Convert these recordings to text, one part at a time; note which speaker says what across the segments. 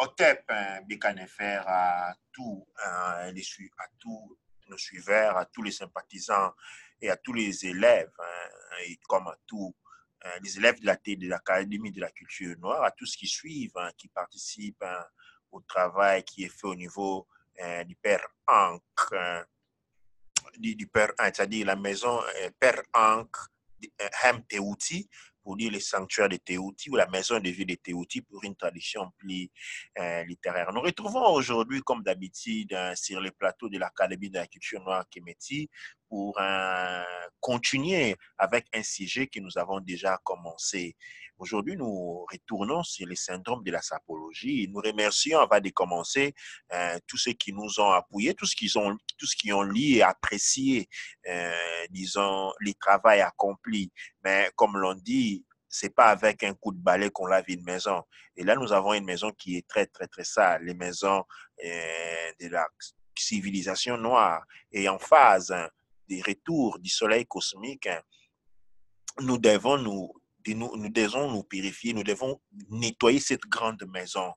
Speaker 1: Otep, Bekanefer, à tous nos suiveurs, à tous les sympathisants et à tous les élèves, et comme à tous les élèves de l'Académie de la culture noire, à tous qui suivent, qui participent au travail qui est fait au niveau du Père Ankh, du Père Ankh, c'est-à-dire la maison Père Ankh Hem Teouti, pour dire les sanctuaires de Teouti ou la maison de vie de Teouti pour une tradition plus littéraire. Nous retrouvons aujourd'hui, comme d'habitude, sur les plateaux de l'Académie de la culture noire Kéméti pour continuer avec un sujet que nous avons déjà commencé. Aujourd'hui, nous retournons sur les syndromes de la sapologie. Nous remercions, avant de commencer, tous ceux qui nous ont appuyés, tous qui ont lu et apprécié, disons, les travaux accomplis. Mais comme l'on dit, c'est pas avec un coup de balai qu'on lave une maison. Et là, nous avons une maison qui est très, très, très sale. Les maisons de la civilisation noire. Et en phase des retours du soleil cosmique, nous devons nous purifier, nous devons nettoyer cette grande maison.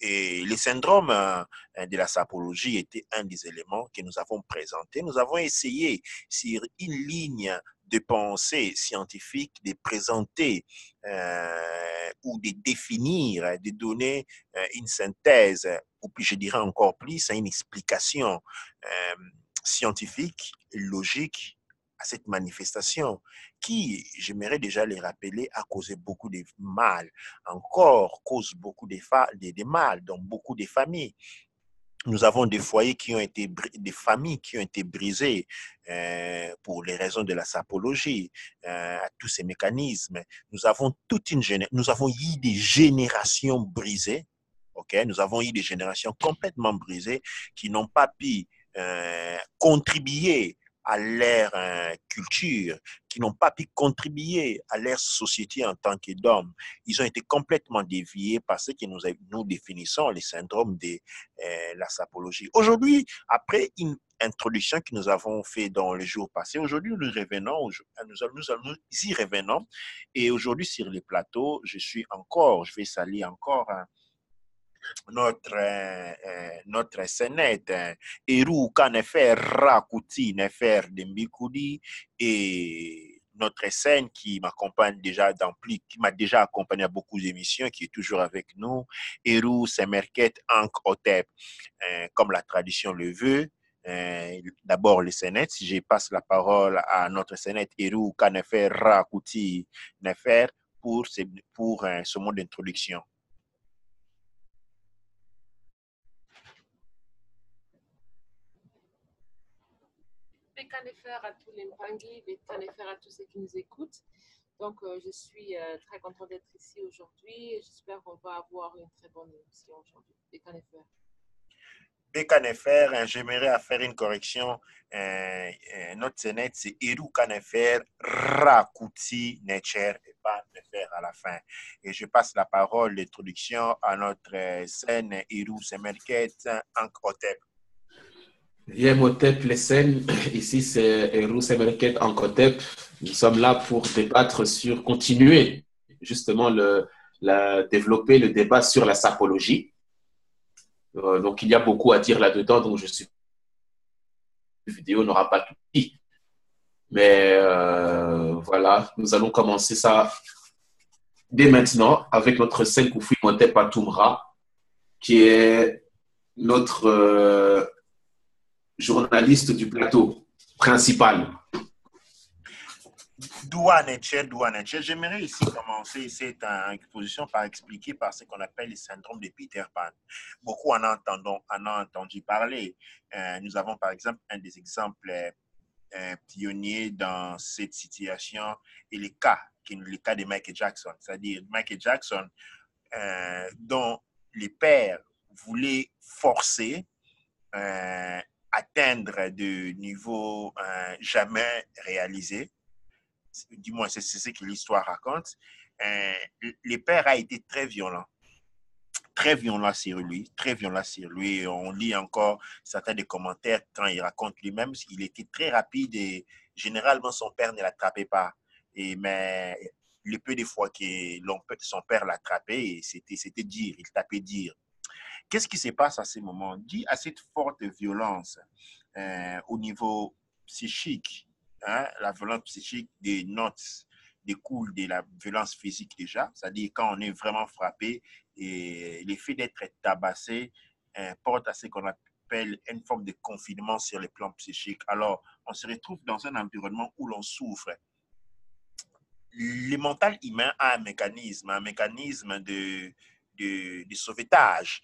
Speaker 1: Et le syndrome de la sapologie était un des éléments que nous avons présentés. Nous avons essayé, sur une ligne de pensée scientifique, de présenter ou de définir, de donner une synthèse, ou puis je dirais encore plus, une explication scientifique, logique à cette manifestation qui, j'aimerais déjà les rappeler, a causé beaucoup de mal, encore cause beaucoup de mal dans beaucoup de familles. Nous avons des foyers qui ont été, des familles qui ont été brisées pour les raisons de la sapologie, à tous ces mécanismes. Nous avons nous avons eu des générations brisées. Okay? Nous avons eu des générations complètement brisées qui n'ont pas pu contribuer à leur culture, qui n'ont pas pu contribuer à leur société en tant qu'hommes. Ils ont été complètement déviés par ce que nous définissons les syndromes de la sapologie. Aujourd'hui, après une introduction que nous avons fait dans les jours passés, aujourd'hui nous y revenons. Et aujourd'hui sur les plateaux, je vais saluer encore notre Sénète, Eru Kanefer Rakuti Nefer Dembikoudi, et notre scène qui m'accompagne déjà qui m'a déjà accompagné à beaucoup d'émissions, qui est toujours avec nous, Eru Semerket Ankh Otep, comme la tradition le veut. D'abord le Sénète, si je passe la parole à notre Sénète, Eru Kanefer Rakuti Nefer, pour ce mot d'introduction.
Speaker 2: Bécanéfer à tous les Mpangui, Bécanéfer à tous ceux qui nous écoutent. Donc, je suis très contente d'être ici aujourd'hui et j'espère qu'on va avoir une très bonne émission aujourd'hui. Bécanéfer.
Speaker 1: Bécanéfer, j'aimerais faire une correction. Notre Sénète, c'est Eru Kanefer Rakuti Necher et pas Nefer à la fin. Et je passe la parole, l'introduction à notre scène Eru Semerket Ankh Otep.
Speaker 3: Yemotep les scènes, ici c'est Eru Semerket Ankh Otep. Nous sommes là pour débattre sur, continuer justement développer le débat sur la sapologie. Donc il y a beaucoup à dire là-dedans, donc je suis la vidéo n'aura pas tout dit. Mais voilà, nous allons commencer ça dès maintenant avec notre scène Koufoui Motep Atoumra, qui est notre journaliste du plateau principal.
Speaker 1: Douane. J'aimerais ici commencer cette exposition par expliquer par ce qu'on appelle le syndrome de Peter Pan. Beaucoup en ont entendu parler. Nous avons par exemple un des exemples pionniers dans cette situation et le cas de Michael Jackson. C'est-à-dire Michael Jackson, dont les pères voulaient forcer atteindre de niveaux jamais réalisés. Du moins, c'est ce que l'histoire raconte. Le père a été très violent sur lui. On lit encore certains des commentaires quand il raconte lui-même. Il était très rapide et généralement, son père ne l'attrapait pas. Mais le peu de fois que son père l'attrapait, c'était dire, il tapait dire. Qu'est-ce qui se passe à ces moments? Dû à cette forte violence au niveau psychique, hein, la violence psychique des notes découle de la violence physique déjà, c'est-à-dire quand on est vraiment frappé, et l'effet d'être tabassé porte à ce qu'on appelle une forme de confinement sur le plan psychique. Alors, on se retrouve dans un environnement où l'on souffre. Le mental humain a un mécanisme de sauvetage.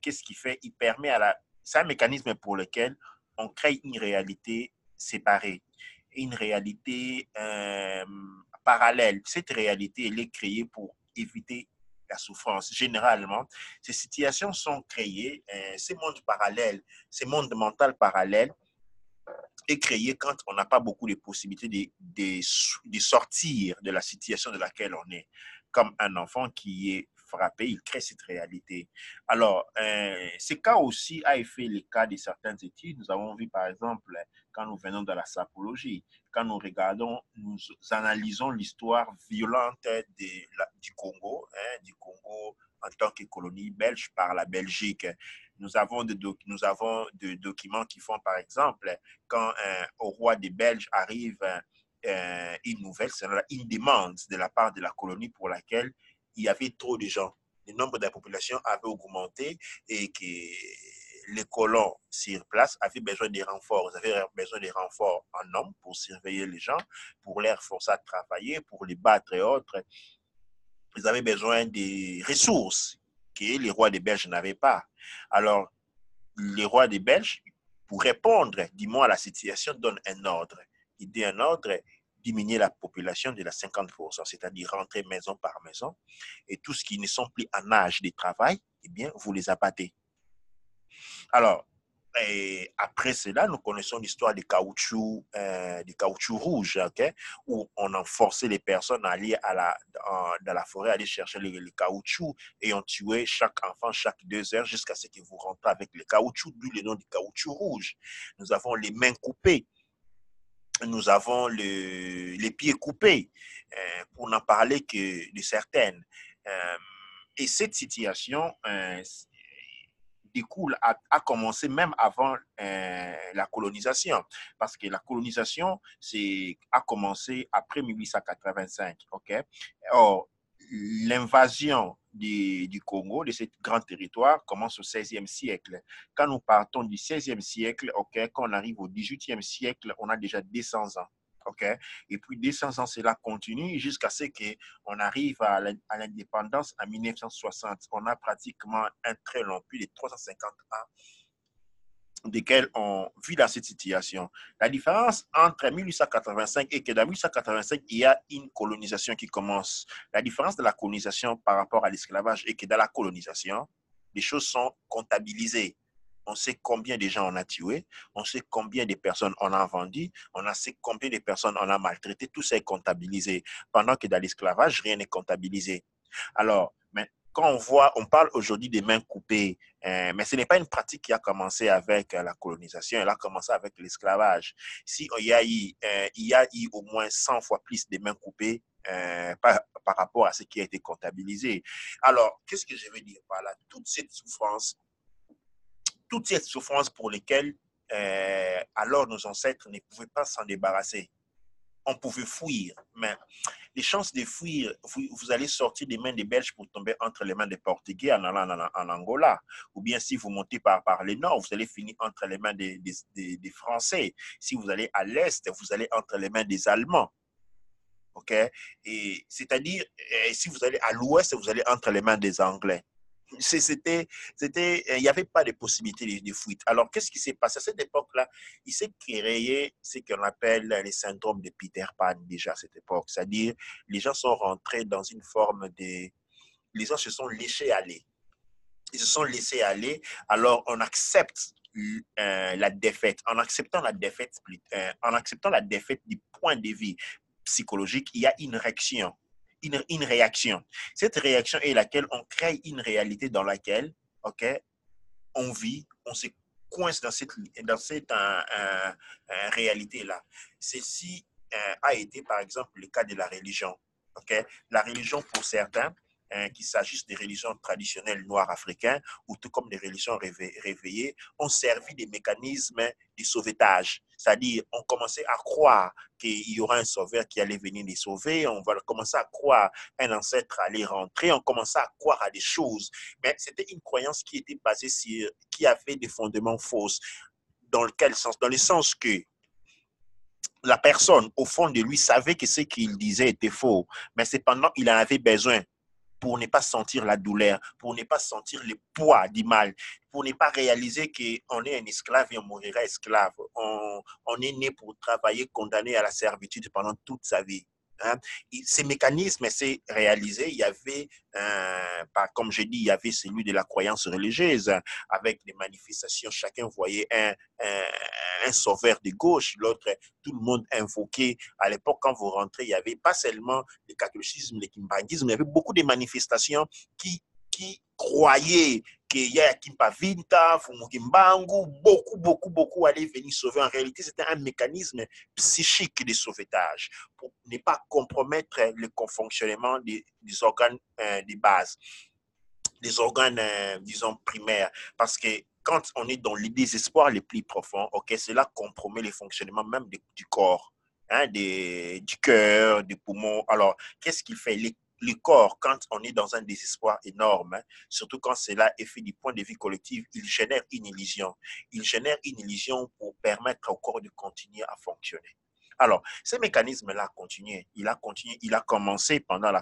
Speaker 1: Qu'est-ce qu'il fait? Il permet à la... C'est un mécanisme pour lequel on crée une réalité séparée, une réalité parallèle. Cette réalité, elle est créée pour éviter la souffrance. Généralement, ces situations sont créées, ces mondes parallèles, ces mondes mentaux parallèles est créé quand on n'a pas beaucoup de possibilités de sortir de la situation de laquelle on est. Comme un enfant qui est frappé, il crée cette réalité. Alors, ce cas aussi a fait le cas de certaines études. Nous avons vu, par exemple, quand nous venons de la sapologie, quand nous regardons, nous analysons l'histoire violente du Congo en tant que colonie belge par la Belgique. Nous avons des documents qui font, par exemple, quand au roi des Belges arrive une nouvelle, c'est une demande de la part de la colonie pour laquelle il y avait trop de gens. Le nombre de la population avait augmenté et que les colons sur place avaient besoin de renforts. Ils avaient besoin de renforts en hommes pour surveiller les gens, pour les forcer à travailler, pour les battre et autres. Ils avaient besoin des ressources que les rois des Belges n'avaient pas. Alors, les rois des Belges, pour répondre, dis-moi, à la situation, donnent un ordre. Il dit un ordre, diminuer la population de la 50%, c'est-à-dire rentrer maison par maison, et tous ceux qui ne sont plus en âge de travail, eh bien, vous les abattez. Alors, et après cela, nous connaissons l'histoire du caoutchouc rouge, okay, où on a forcé les personnes à aller dans la forêt, aller chercher le caoutchouc, et on tuait chaque enfant chaque 2 heures jusqu'à ce que vous rentrez avec le caoutchouc, d'où le nom du caoutchouc rouge. Nous avons les mains coupées, nous avons les pieds coupés, pour n'en parler que de certaines. Et cette situation découle a commencé même avant la colonisation, parce que la colonisation a commencé après 1885. Okay? Or, l'invasion du Congo, de ce grand territoire, commence au XVIe siècle. Quand nous partons du XVIe siècle, okay, quand on arrive au XVIIIe siècle, on a déjà 200 ans. Okay? Et puis 200 ans, cela continue jusqu'à ce qu'on arrive à l'indépendance en 1960. On a pratiquement un très long, plus de 350 ans desquels on vit dans cette situation. La différence entre 1885 et que dans 1885, il y a une colonisation qui commence. La différence de la colonisation par rapport à l'esclavage est que dans la colonisation, les choses sont comptabilisées. On sait combien de gens on a tués, on sait combien de personnes on a vendues, on sait combien de personnes on a maltraitées, tout ça est comptabilisé. Pendant que dans l'esclavage, rien n'est comptabilisé. Alors, mais quand on parle aujourd'hui des mains coupées, mais ce n'est pas une pratique qui a commencé avec la colonisation, elle a commencé avec l'esclavage. Si il y a eu au moins 100 fois plus de mains coupées par rapport à ce qui a été comptabilisé. Alors, qu'est-ce que je veux dire par là? Toute cette souffrance pour lesquelles alors nos ancêtres ne pouvaient pas s'en débarrasser. On pouvait fuir, mais les chances de fuir, vous allez sortir des mains des Belges pour tomber entre les mains des Portugais en allant en Angola. Ou bien si vous montez par le nord, vous allez finir entre les mains des Français. Si vous allez à l'est, vous allez entre les mains des Allemands. OK? Et c'est-à-dire, si vous allez à l'ouest, vous allez entre les mains des Anglais. Il n'y avait pas de possibilité de fuite. Alors, qu'est-ce qui s'est passé à cette époque-là? Il s'est créé ce qu'on appelle les syndromes de Peter Pan déjà à cette époque. C'est-à-dire, les gens sont rentrés dans une forme de... Les gens se sont laissés aller. Ils se sont laissés aller. Alors, on accepte la défaite. En acceptant la défaite du point de vue psychologique, il y a une réaction. Une réaction. Cette réaction est laquelle on crée une réalité dans laquelle, okay, on vit, on se coince dans cette réalité-là. Ceci a été, par exemple, le cas de la religion. Okay? La religion, pour certains, qu'il s'agisse des religions traditionnelles noires africaines ou tout comme des religions réveillées, ont servi des mécanismes de sauvetage. C'est-à-dire, on commençait à croire qu'il y aura un sauveur qui allait venir les sauver, on va commencer à croire un ancêtre allait rentrer, on commençait à croire à des choses. Mais c'était une croyance qui était basée sur, qui avait des fondements fausses. Dans quel sens? Dans le sens que la personne, au fond de lui, savait que ce qu'il disait était faux, mais cependant, il en avait besoin pour ne pas sentir la douleur, pour ne pas sentir le poids du mal, pour ne pas réaliser qu'on est un esclave et on mourra esclave. On est né pour travailler, condamné à la servitude pendant toute sa vie. Hein? Ces mécanismes s'est réalisé. Il y avait, comme je dis, il y avait celui de la croyance religieuse, avec des manifestations. Chacun voyait un sauveur de gauche, l'autre, tout le monde invoquait. À l'époque, quand vous rentrez, il n'y avait pas seulement le catholicisme, le kimbanguisme, il y avait beaucoup de manifestations qui croyaient qu'il y a Kimpa Vinta, Fumukimbangu, beaucoup allaient venir sauver. En réalité, c'était un mécanisme psychique de sauvetage pour ne pas compromettre le fonctionnement des organes de base, des organes, disons, primaires. Parce que quand on est dans le désespoir le plus profond, okay, cela compromet le fonctionnement même du corps, hein, du cœur, des poumons. Alors, qu'est-ce qu'il fait? Le corps, quand on est dans un désespoir énorme, hein, surtout quand cela est fait du point de vue collectif, il génère une illusion. Il génère une illusion pour permettre au corps de continuer à fonctionner. Alors, ce mécanisme-là a continué. Il a commencé pendant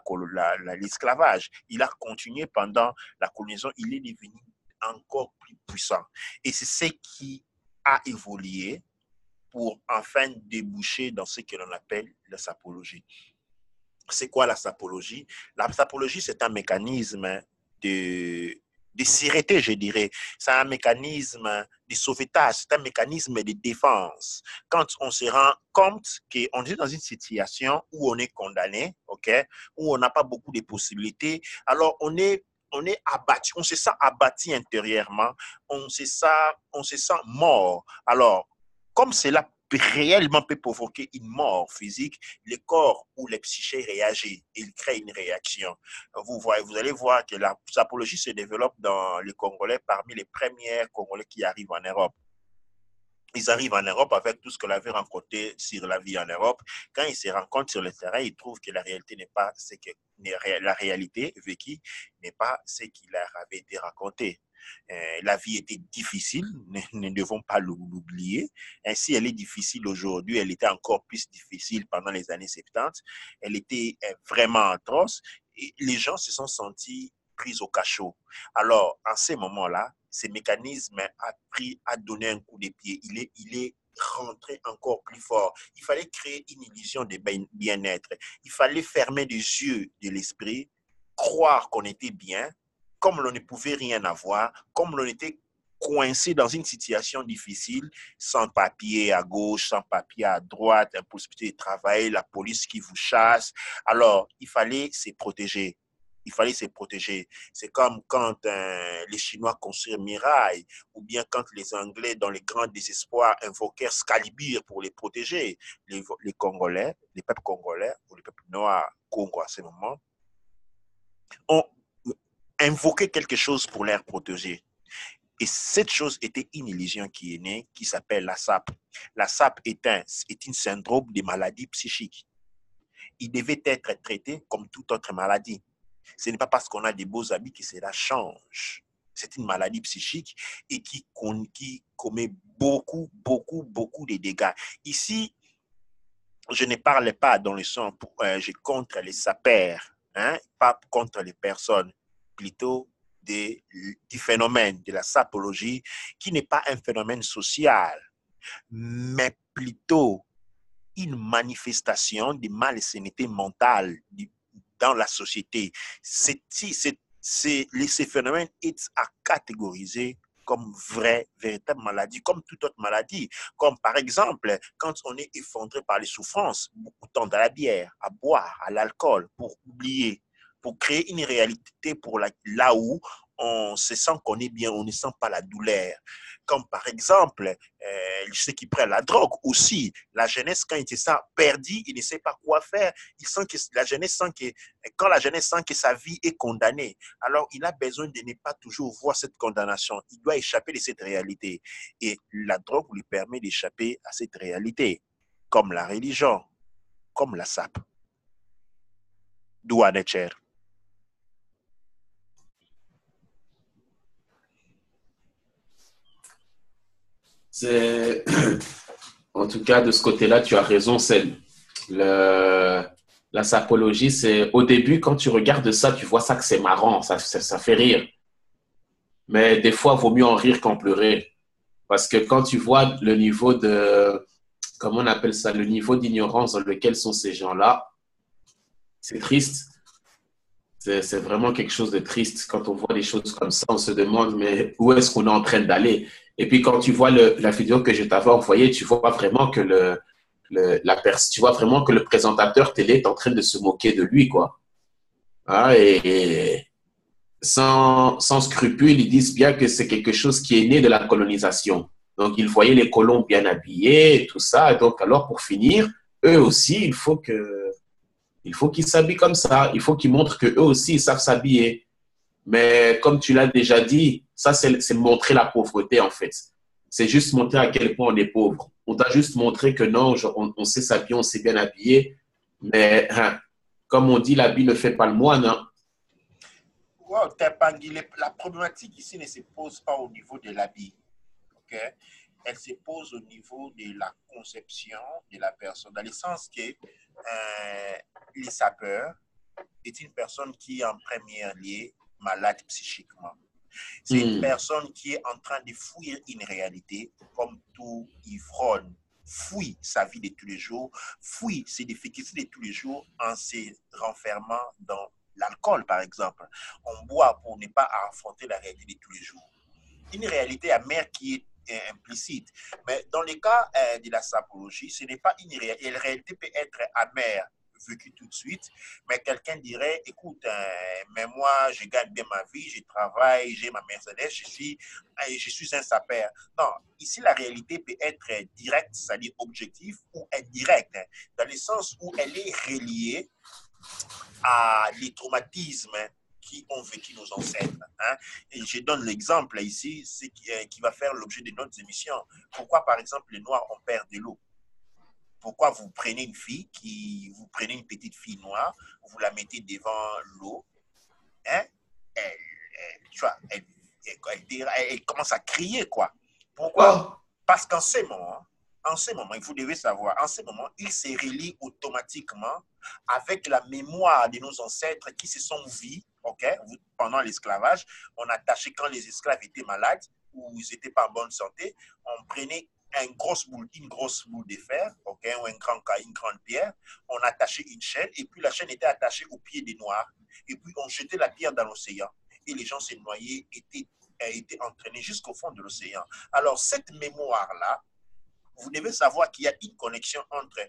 Speaker 1: l'esclavage. Il a continué pendant la colonisation. Il est devenu encore plus puissant. Et c'est ce qui a évolué pour enfin déboucher dans ce que l'on appelle la sapologie. C'est quoi la sapologie? La sapologie, c'est un mécanisme de sûreté, je dirais. C'est un mécanisme de sauvetage, c'est un mécanisme de défense. Quand on se rend compte qu'on est dans une situation où on est condamné, okay, où on n'a pas beaucoup de possibilités, alors on est abattu, on se sent abattu intérieurement, on se sent mort. Alors, comme cela réellement peut provoquer une mort physique, le corps ou le psyché réagit, il crée une réaction. Vous allez voir que la sapologie se développe dans les Congolais parmi les premiers Congolais qui arrivent en Europe. Ils arrivent en Europe avec tout ce qu'on avait rencontré sur la vie en Europe. Quand ils se rencontrent sur le terrain, ils trouvent que la réalité n'est pas ce que la réalité vécue n'est pas ce qui leur avait été raconté. La vie était difficile, nous ne devons pas l'oublier. Ainsi, elle est difficile aujourd'hui, elle était encore plus difficile pendant les années 70. Elle était vraiment atroce et les gens se sont sentis pris au cachot. Alors, en ces moments-là, ce mécanisme a donné un coup de pied. Il est rentré encore plus fort. Il fallait créer une illusion de bien-être. Il fallait fermer les yeux de l'esprit, croire qu'on était bien, comme l'on ne pouvait rien avoir, comme l'on était coincé dans une situation difficile, sans papier à gauche, sans papier à droite, impossibilité de travailler, la police qui vous chasse. Alors, il fallait se protéger. Il fallait se protéger. C'est comme quand les Chinois construisent Mirail, ou bien quand les Anglais, dans les grands désespoirs, invoquaient Excalibur pour les protéger. Les Congolais, les peuples congolais, ou les peuples noirs, Congo à ce moment, ont invoqué quelque chose pour les protéger. Et cette chose était une illusion qui est née, qui s'appelle la SAP. La SAP est un syndrome de maladie psychique. Il devait être traité comme toute autre maladie. Ce n'est pas parce qu'on a des beaux habits que cela change. C'est une maladie psychique et qui commet beaucoup de dégâts. Ici, je ne parle pas dans le sens, je contre les sapeurs, hein, pas contre les personnes, plutôt du phénomène de la sapologie, qui n'est pas un phénomène social, mais plutôt une manifestation de malsainité mentale dans la société. Ces phénomènes sont à catégoriser comme véritable maladie, comme toute autre maladie. Comme par exemple, quand on est effondré par les souffrances, beaucoup tendent à la bière, à boire, à l'alcool, pour oublier, pour créer une réalité là où on se sent qu'on est bien, on ne sent pas la douleur. Comme par exemple, ceux qui prennent la drogue aussi. La jeunesse, quand il sent perdu, il ne sait pas quoi faire. La jeunesse sent que, quand la jeunesse sent que sa vie est condamnée, alors il a besoin de ne pas toujours voir cette condamnation. Il doit échapper de cette réalité. Et la drogue lui permet d'échapper à cette réalité, comme la religion, comme la SAP. Douane cher.
Speaker 3: En tout cas, de ce côté-là, tu as raison, Celle. La sapologie, c'est au début, quand tu regardes ça, tu vois ça que c'est marrant, ça fait rire. Mais des fois, il vaut mieux en rire qu'en pleurer. Parce que quand tu vois le niveau de, comment on appelle ça, le niveau d'ignorance dans lequel sont ces gens-là, c'est triste. C'est vraiment quelque chose de triste. Quand on voit des choses comme ça, on se demande, mais où est-ce qu'on est en train d'aller? Et puis quand tu vois la vidéo que je t'avais envoyée, tu vois vraiment que tu vois vraiment que le présentateur télé est en train de se moquer de lui, quoi. Ah, et sans scrupule, ils disent bien que c'est quelque chose qui est né de la colonisation. Donc, ils voyaient les colons bien habillés et tout ça. Et donc, alors, pour finir, eux aussi, il faut qu'ils s'habillent comme ça. Il faut qu'ils montrent qu'eux aussi, ils savent s'habiller. Mais comme tu l'as déjà dit, ça, c'est montrer la pauvreté, en fait. C'est juste montrer à quel point on est pauvre. On doit juste montrer que non, on sait s'habiller, on sait bien habiller. Mais, hein, comme on dit, l'habit ne fait pas le moine, hein.
Speaker 1: Wow, la problématique ici ne se pose pas au niveau de l'habit. Okay? Elle se pose au niveau de la conception de la personne, dans le sens que le sapeur est une personne qui est en premier lieu malade psychiquement. C'est une personne qui est en train de fuir une réalité, comme tout ivrogne fuit sa vie de tous les jours, fuit ses difficultés de tous les jours en se renfermant dans l'alcool, par exemple. On boit pour ne pas affronter la réalité de tous les jours. Une réalité amère qui est implicite. Mais dans le cas de la sapologie, ce n'est pas une réalité. La réalité peut être amère, vécue tout de suite, mais quelqu'un dirait, écoute, mais moi, je gagne bien ma vie, je travaille, j'ai ma Mercedes, je suis un sapeur. Non, ici, la réalité peut être directe, c'est-à-dire objective, ou indirecte, dans le sens où elle est reliée à les traumatismes qui ont vécu nos ancêtres. Hein? Et je donne l'exemple ici, c'est qui va faire l'objet de notre émission. Pourquoi, par exemple, les Noirs ont peur de l'eau? Pourquoi vous prenez vous prenez une petite fille noire, vous la mettez devant l'eau, hein? Elle commence à crier, quoi. Pourquoi? Parce qu'en ce moment, vous devez savoir, en ce moment, il se relie automatiquement avec la mémoire de nos ancêtres qui se sont vus, okay, pendant l'esclavage. On attachait, quand les esclaves étaient malades ou ils n'étaient pas en bonne santé, on prenait une grosse boule de fer, okay, ou une grande pierre, on attachait une chaîne et puis la chaîne était attachée au pied des Noirs et puis on jetait la pierre dans l'océan et les gens se noyaient, étaient entraînés jusqu'au fond de l'océan. Alors cette mémoire-là, vous devez savoir qu'il y a une connexion entre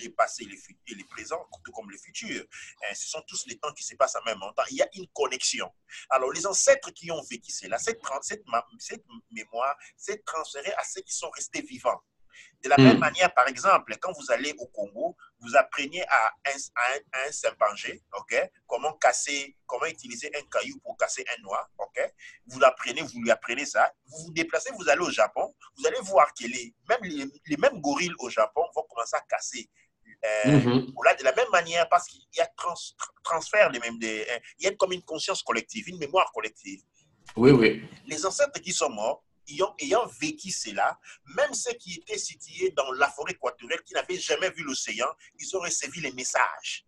Speaker 1: les passés et les présents, tout comme les futurs. Ce sont tous les temps qui se passent en même temps. Il y a une connexion. Alors, les ancêtres qui ont vécu cela, cette mémoire s'est transférée à ceux qui sont restés vivants. De la même manière, par exemple, quand vous allez au Congo, vous apprenez à un chimpanzé, okay, comment utiliser un caillou pour casser un noix, okay. Vous lui apprenez ça. Vous vous déplacez, vous allez au Japon, vous allez voir que les mêmes gorilles au Japon vont commencer à casser. De la même manière, parce qu'il y a transfert il y a comme une conscience collective, une mémoire collective.
Speaker 3: Oui, oui.
Speaker 1: Les ancêtres qui sont morts, ayant vécu cela, même ceux qui étaient situés dans la forêt équatoriale, qui n'avaient jamais vu l'océan, ils ont recevé les messages.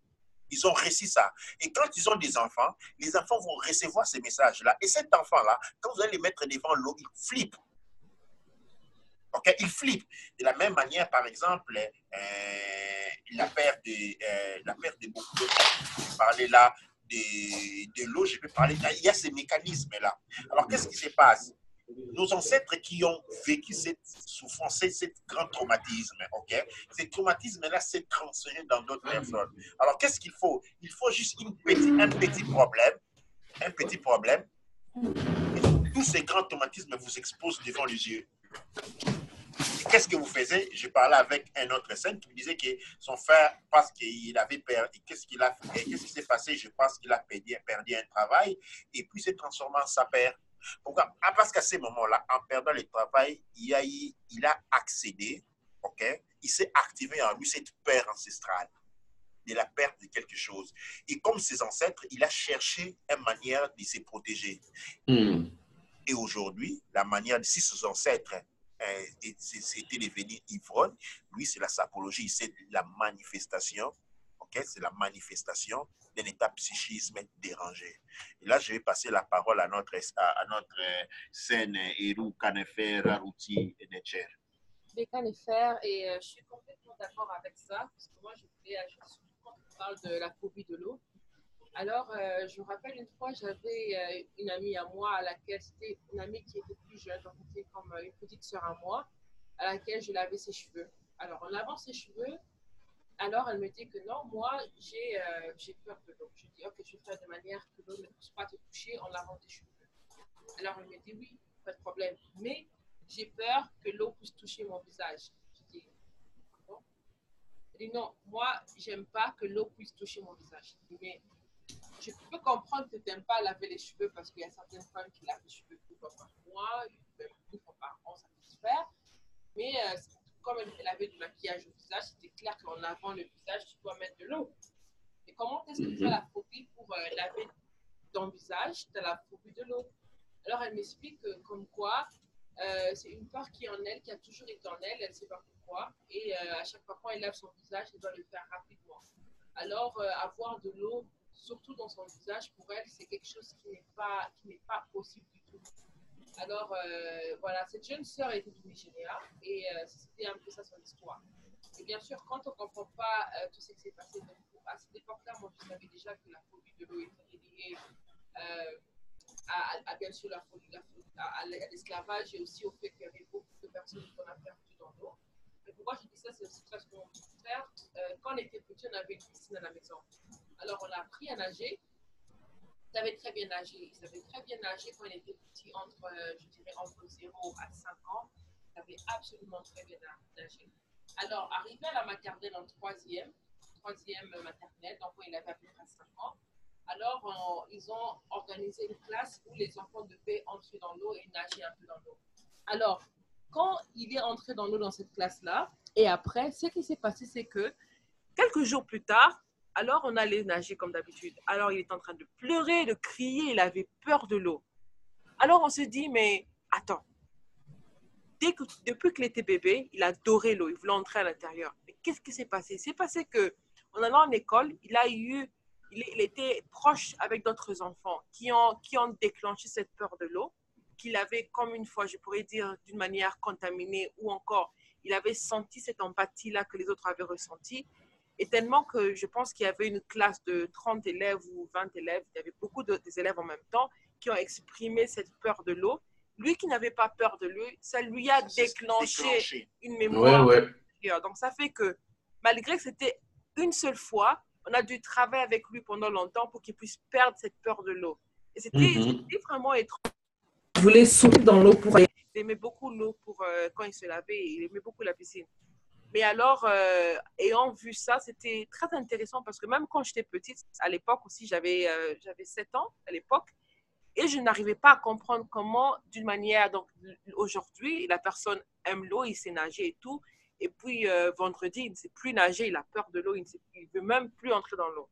Speaker 1: Ils ont reçu ça. Et quand ils ont des enfants, les enfants vont recevoir ces messages-là. Et cet enfant-là, quand vous allez les mettre devant l'eau, il flippe. Okay? Il flippe. De la même manière, par exemple, la perte de beaucoup d'autres. Je parlais là de l'eau, je peux parler. Il y a ces mécanismes-là. Alors, qu'est-ce qui se passe? Nos ancêtres qui ont vécu cette souffrance, cet grand traumatisme, ok? Ce traumatisme-là s'est transféré dans d'autres personnes. Alors, qu'est-ce qu'il faut? Il faut juste un petit problème un petit problème, et tous ces grands traumatismes vous exposent devant les yeux. Qu'est-ce que vous faisiez? Je parlais avec un autre scène qui me disait que son frère, parce qu'il avait perdu, qu'est-ce qui s'est passé? Je pense qu'il a perdu un travail et puis s'est transformé en sa père. Pourquoi? Parce qu'à ce moment-là, en perdant le travail, il a accédé, ok? Il s'est activé en lui cette peur ancestrale de la perte de quelque chose. Et comme ses ancêtres, il a cherché une manière de se protéger. Et aujourd'hui, la manière de si ses ancêtres c'était devenu ivrogne, lui, c'est la sapologie, c'est la manifestation, ok? C'est la manifestation d'un état psychisme dérangé. Et là, je vais passer la parole à notre scène Eru Kanefer, Rarouti et Netcher.
Speaker 2: Des Kanefer, et je suis complètement d'accord avec ça, parce que moi, je voulais ajouter, quand on parle de la phobie de l'eau. Alors, je me rappelle une fois, j'avais une amie à moi, à laquelle c'était une amie qui était plus jeune, donc c'était comme une petite sœur à moi, à laquelle je lavais ses cheveux. Alors, en lavant ses cheveux, alors elle me dit que non, moi, j'ai peur de l'eau. Je dis, ok, je vais faire de manière que l'eau ne puisse pas te toucher en lavant tes cheveux. Alors, elle me dit, oui, pas de problème, mais j'ai peur que l'eau puisse toucher mon visage. Je dis, bon. Elle dit, non, moi, j'aime pas que l'eau puisse toucher mon visage. Je dis, mais je peux comprendre que tu n'aimes pas laver les cheveux parce qu'il y a certaines femmes qui lavent les cheveux deux fois par mois, deux fois par an, ça peut se faire. Mais comme elle fait laver du maquillage au visage, c'était clair qu'en lavant le visage, tu dois mettre de l'eau. Et comment est-ce que tu as la phobie pour laver ton visage? Tu as la phobie de l'eau. Alors elle m'explique comme quoi c'est une peur qui est en elle, qui a toujours été en elle, elle ne sait pas pourquoi. Et à chaque fois quand elle lave son visage, elle doit le faire rapidement. Alors avoir de l'eau surtout dans son visage, pour elle, c'est quelque chose qui n'est pas possible du tout. Alors, voilà, cette jeune sœur était du Nigeria et c'était un peu ça son histoire. Et bien sûr, quand on ne comprend pas tout ce qui s'est passé, donc, à cette époque-là, moi, je savais déjà que la phobie de l'eau était liée à bien sûr à l'esclavage et aussi au fait qu'il y avait beaucoup de personnes qu'on a perdues dans l'eau. Mais pourquoi je dis ça, c'est aussi parce que mon frère, quand on était petit, on avait une piscine à la maison. Alors, on a appris à nager. Il savait très bien nager. Il savait très bien nager quand il était petit, je dirais, entre 0 à 5 ans. Il savait absolument très bien nager. Alors, arrivé à la maternelle en troisième maternelle, donc il avait à peu près 5 ans, alors ils ont organisé une classe où les enfants devaient entrer dans l'eau et nager un peu dans l'eau. Alors, quand il est entré dans l'eau dans cette classe-là, et après, ce qui s'est passé, c'est que quelques jours plus tard, alors on allait nager comme d'habitude. Alors il est en train de pleurer, de crier, il avait peur de l'eau. Alors on se dit, mais attends, depuis qu'il était bébé, il adorait l'eau, il voulait entrer à l'intérieur. Mais qu'est-ce qui s'est passé? C'est passé qu'en allant en école, il était proche avec d'autres enfants qui ont déclenché cette peur de l'eau, qu'il avait comme une fois, je pourrais dire, d'une manière contaminée, ou encore, il avait senti cette empathie-là que les autres avaient ressentie. Et tellement que je pense qu'il y avait une classe de 30 élèves ou 20 élèves, il y avait beaucoup des élèves en même temps qui ont exprimé cette peur de l'eau. Lui qui n'avait pas peur de l'eau, ça lui a déclenché une mémoire.
Speaker 3: Ouais.
Speaker 2: Donc ça fait que malgré que c'était une seule fois, on a dû travailler avec lui pendant longtemps pour qu'il puisse perdre cette peur de l'eau. Et c'était vraiment étrange. Il voulait sauter dans l'eau pour... Il aimait beaucoup l'eau quand il se lavait, il aimait beaucoup la piscine. Mais alors, ayant vu ça, c'était très intéressant parce que même quand j'étais petite, à l'époque aussi, j'avais 7 ans à l'époque, et je n'arrivais pas à comprendre comment, d'une manière, donc aujourd'hui, la personne aime l'eau, il sait nager et tout, et puis vendredi, il ne sait plus nager, il a peur de l'eau, il ne veut même plus entrer dans l'eau.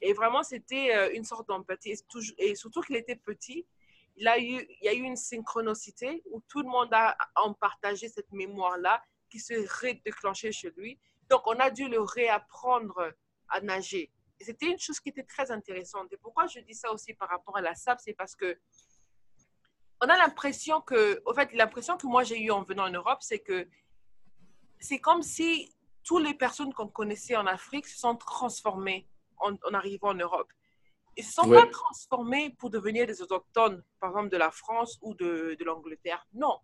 Speaker 2: Et vraiment, c'était une sorte d'empathie, et surtout qu'il était petit, il y a eu une synchronicité où tout le monde a partagé cette mémoire-là, qui se redéclenchait chez lui. Donc, on a dû le réapprendre à nager. Et c'était une chose qui était très intéressante. Et pourquoi je dis ça aussi par rapport à la SAP, c'est parce que on a l'impression l'impression que moi j'ai eue en venant en Europe, c'est que c'est comme si toutes les personnes qu'on connaissait en Afrique se sont transformées en arrivant en Europe. Ils ne se sont pas transformés pour devenir des autochtones, par exemple de la France ou de l'Angleterre. Non.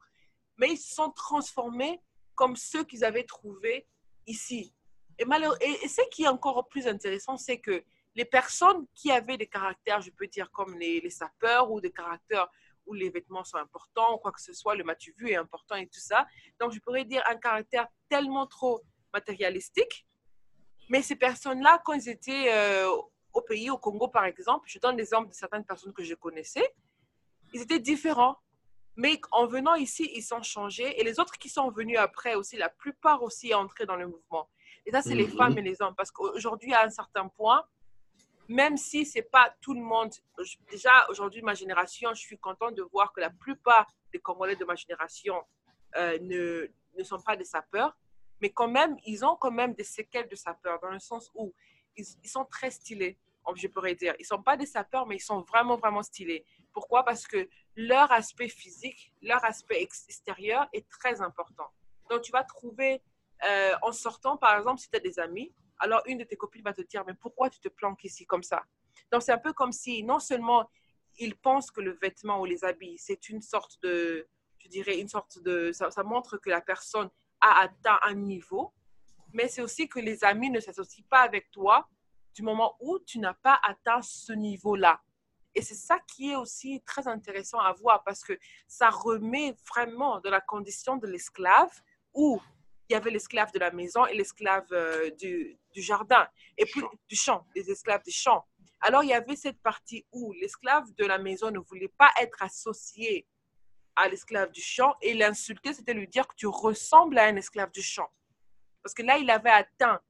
Speaker 2: Mais ils se sont transformés comme ceux qu'ils avaient trouvés ici. Et ce qui est encore plus intéressant, c'est que les personnes qui avaient des caractères, je peux dire, comme les sapeurs ou des caractères où les vêtements sont importants, ou quoi que ce soit, le m'as-tu vu est important et tout ça. Donc, je pourrais dire un caractère tellement trop matérialistique. Mais ces personnes-là, quand ils étaient au pays, au Congo, par exemple, je donne l'exemple de certaines personnes que je connaissais, ils étaient différents. Mais en venant ici, ils sont changés. Et les autres qui sont venus après aussi, la plupart aussi entrés dans le mouvement. Et ça, c'est les femmes et les hommes. Parce qu'aujourd'hui, à un certain point, même si ce n'est pas tout le monde, déjà aujourd'hui, ma génération, je suis contente de voir que la plupart des Congolais de ma génération ne sont pas des sapeurs. Mais quand même, ils ont quand même des séquelles de sapeurs, dans le sens où ils sont très stylés, je pourrais dire. Ils ne sont pas des sapeurs, mais ils sont vraiment, vraiment stylés. Pourquoi? Parce que leur aspect physique, leur aspect extérieur est très important. Donc, tu vas trouver, en sortant, par exemple, si tu as des amis, alors une de tes copines va te dire, mais pourquoi tu te planques ici comme ça? Donc, c'est un peu comme si, non seulement ils pensent que le vêtement ou les habits, c'est une sorte de, je dirais, une sorte de, ça montre que la personne a atteint un niveau, mais c'est aussi que les amis ne s'associent pas avec toi du moment où tu n'as pas atteint ce niveau-là. Et c'est ça qui est aussi très intéressant à voir parce que ça remet vraiment dans la condition de l'esclave où il y avait l'esclave de la maison et l'esclave du jardin, et puis du champ, les esclaves du champ. Alors, il y avait cette partie où l'esclave de la maison ne voulait pas être associé à l'esclave du champ et l'insulter, c'était lui dire que tu ressembles à un esclave du champ. Parce que là, il avait atteint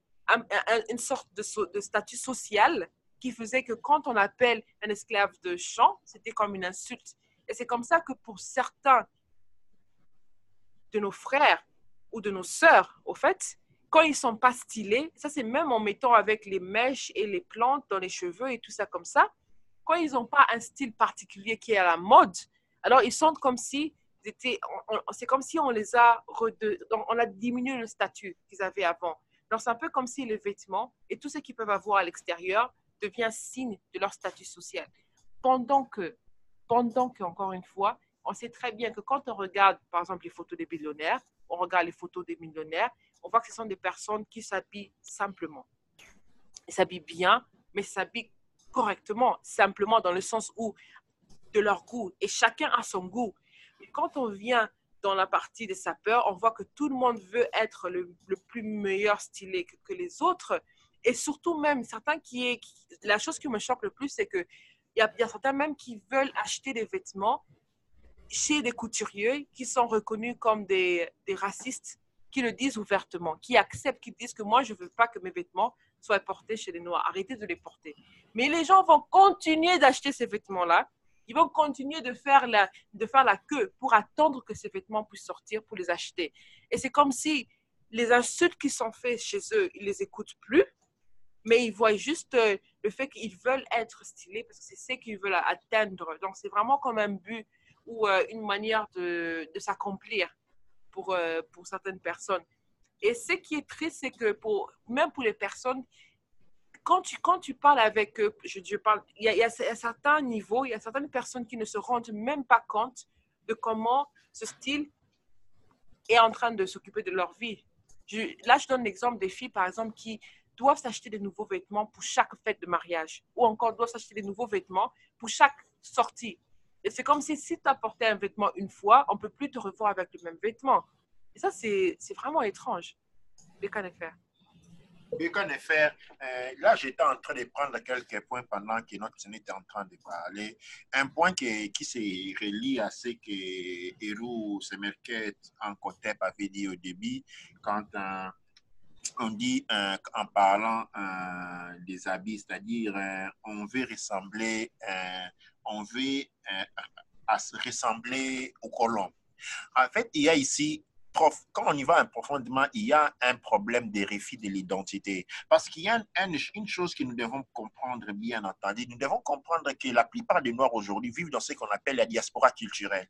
Speaker 2: une sorte de statut social qui faisait que quand on appelle un esclave de champ, c'était comme une insulte. Et c'est comme ça que pour certains de nos frères ou de nos sœurs, au fait, quand ils ne sont pas stylés, ça c'est même en mettant avec les mèches et les plantes dans les cheveux et tout ça comme ça, quand ils n'ont pas un style particulier qui est à la mode, alors ils sentent comme si c'est comme si on les a on a diminué le statut qu'ils avaient avant. Donc c'est un peu comme si les vêtements et tout ce qu'ils peuvent avoir à l'extérieur devient signe de leur statut social. Pendant que, encore une fois, on sait très bien que quand on regarde, par exemple, les photos des millionnaires, on regarde les photos des millionnaires, on voit que ce sont des personnes qui s'habillent simplement. Ils s'habillent bien, mais s'habillent correctement, simplement dans le sens où de leur goût, et chacun a son goût. Mais quand on vient dans la partie des sapeurs, on voit que tout le monde veut être le plus meilleur stylé que les autres, et surtout même certains la chose qui me choque le plus, c'est que il y a certains même qui veulent acheter des vêtements chez des couturiers qui sont reconnus comme des racistes, qui le disent ouvertement, qui acceptent, qui disent que moi, je ne veux pas que mes vêtements soient portés chez les Noirs. Arrêtez de les porter. Mais les gens vont continuer d'acheter ces vêtements-là. Ils vont continuer de faire la queue pour attendre que ces vêtements puissent sortir pour les acheter. Et c'est comme si les insultes qui sont faites chez eux, ils ne les écoutent plus, mais ils voient juste le fait qu'ils veulent être stylés parce que c'est ce qu'ils veulent atteindre. Donc, c'est vraiment comme un but ou une manière de s'accomplir pour certaines personnes. Et ce qui est triste, c'est que même pour les personnes, quand tu parles avec eux, il y a certains niveaux, il y a certaines personnes qui ne se rendent même pas compte de comment ce style est en train de s'occuper de leur vie. Là, je donne l'exemple des filles, par exemple, qui doivent s'acheter des nouveaux vêtements pour chaque fête de mariage ou encore doivent s'acheter des nouveaux vêtements pour chaque sortie. Et c'est comme si tu as porté un vêtement une fois, on ne peut plus te revoir avec le même vêtement. Et ça, c'est vraiment étrange. Bécanefer.
Speaker 1: Bécanefer, là, j'étais en train de prendre quelques points pendant que notre scène était en train de parler. Un point qui se relie à ce que Héroux Semerket en Kotep avait dit au début, quand on dit en parlant des habits, c'est-à-dire on veut ressembler, ressembler aux colons. En fait, il y a ici, quand on y va profondément, il y a un problème de refus de l'identité. Parce qu'il y a une chose que nous devons comprendre, bien entendu. Nous devons comprendre que la plupart des Noirs aujourd'hui vivent dans ce qu'on appelle la diaspora culturelle.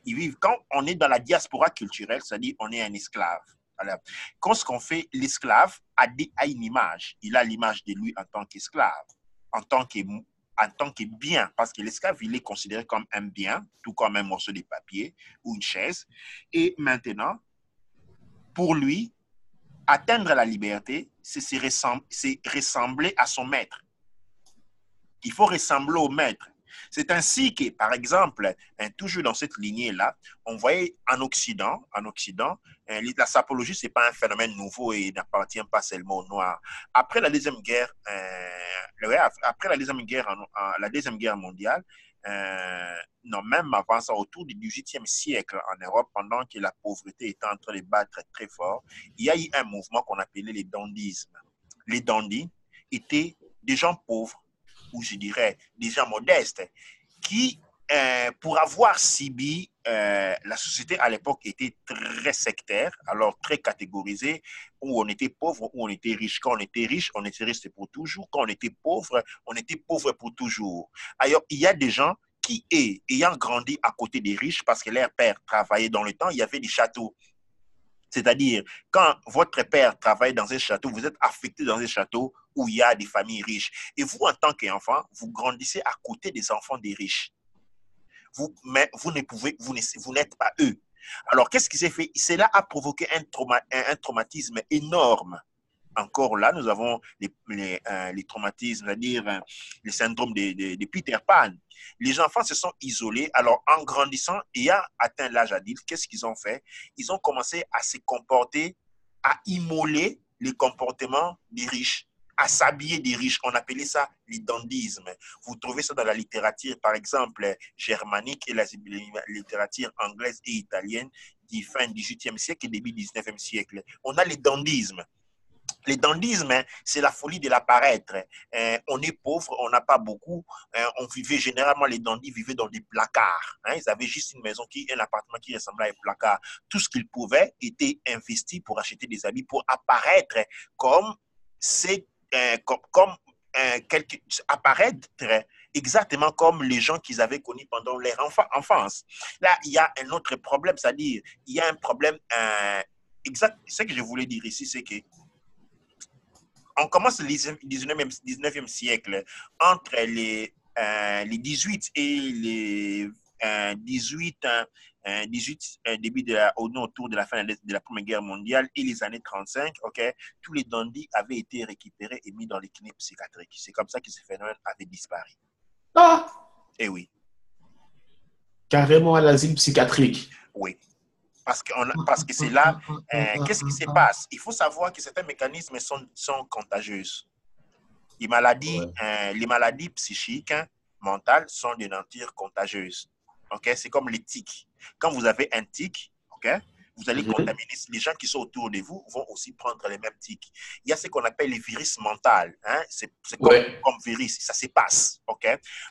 Speaker 1: Ils vivent, quand on est dans la diaspora culturelle, c'est-à-dire on est un esclave. Alors, quand ce qu'on fait, l'esclave a une image. Il a l'image de lui en tant qu'esclave, en tant que bien, parce que l'esclave, il est considéré comme un bien, tout comme un morceau de papier ou une chaise. Et maintenant, pour lui, atteindre la liberté, c'est ressembler à son maître. Il faut ressembler au maître. C'est ainsi que, par exemple, toujours dans cette lignée-là, on voyait en Occident, la sapologie, ce n'est pas un phénomène nouveau et n'appartient pas seulement aux Noirs. Après la Deuxième Guerre, la Deuxième Guerre mondiale, non, même avant ça, autour du XVIIIe siècle en Europe, pendant que la pauvreté était en train de battre très fort, il y a eu un mouvement qu'on appelait les dandysmes. Les dandys étaient des gens pauvres, ou je dirais des gens modestes, qui, pour avoir subi, la société à l'époque était très sectaire, alors très catégorisée, où on était pauvre, où on était riche. Quand on était riche, on était resté pour toujours. Quand on était pauvre pour toujours. Alors, il y a des gens qui, ayant grandi à côté des riches, parce que leur père travaillait dans le temps, il y avait des châteaux. C'est-à-dire, quand votre père travaille dans un château, vous êtes affecté dans un château où il y a des familles riches. Et vous, en tant qu'enfant, vous grandissez à côté des enfants des riches. Mais vous n'êtes pas eux. Alors, qu'est-ce qui s'est fait? Cela a provoqué un traumatisme énorme. Encore là, nous avons les traumatismes, c'est-à-dire le syndrome de Peter Pan. Les enfants se sont isolés. Alors, en grandissant, ayant atteint l'âge adulte, qu'est-ce qu'ils ont fait? Ils ont commencé à se comporter, à immoler les comportements des riches, à s'habiller des riches. On appelait ça l'idandisme. Vous trouvez ça dans la littérature, par exemple, germanique et la littérature anglaise et italienne du fin 18e siècle et début 19e siècle. On a l'idandisme. Les dandysmes, c'est la folie de l'apparaître. On est pauvre, on n'a pas beaucoup. On vivait généralement, les dandys vivaient dans des placards. Ils avaient juste une maison, un appartement qui ressemblait à un placard. Tout ce qu'ils pouvaient était investi pour acheter des habits, pour apparaître apparaître exactement comme les gens qu'ils avaient connus pendant leur enfance. Là, il y a un autre problème, c'est-à-dire, il y a un problème exact. Ce que je voulais dire ici, c'est que on commence le 19e siècle entre les 18 et les 18 début autour de la fin de la Première Guerre mondiale et les années 35, tous les dandys avaient été récupérés et mis dans les cliniques psychiatriques. C'est comme ça que ce phénomène avait disparu.
Speaker 3: Ah!
Speaker 1: Eh oui.
Speaker 3: Carrément à l'asile psychiatrique.
Speaker 1: Oui. Parce que c'est là, qu'est-ce qui se passe? Il faut savoir que certains mécanismes sont contagieux. Les maladies psychiques, mentales, sont de nature contagieuse. C'est comme les tics. Quand vous avez un tic, vous allez contaminer. Les gens qui sont autour de vous vont aussi prendre les mêmes tics. Il y a ce qu'on appelle les virus mentaux. C'est comme virus, ça se passe.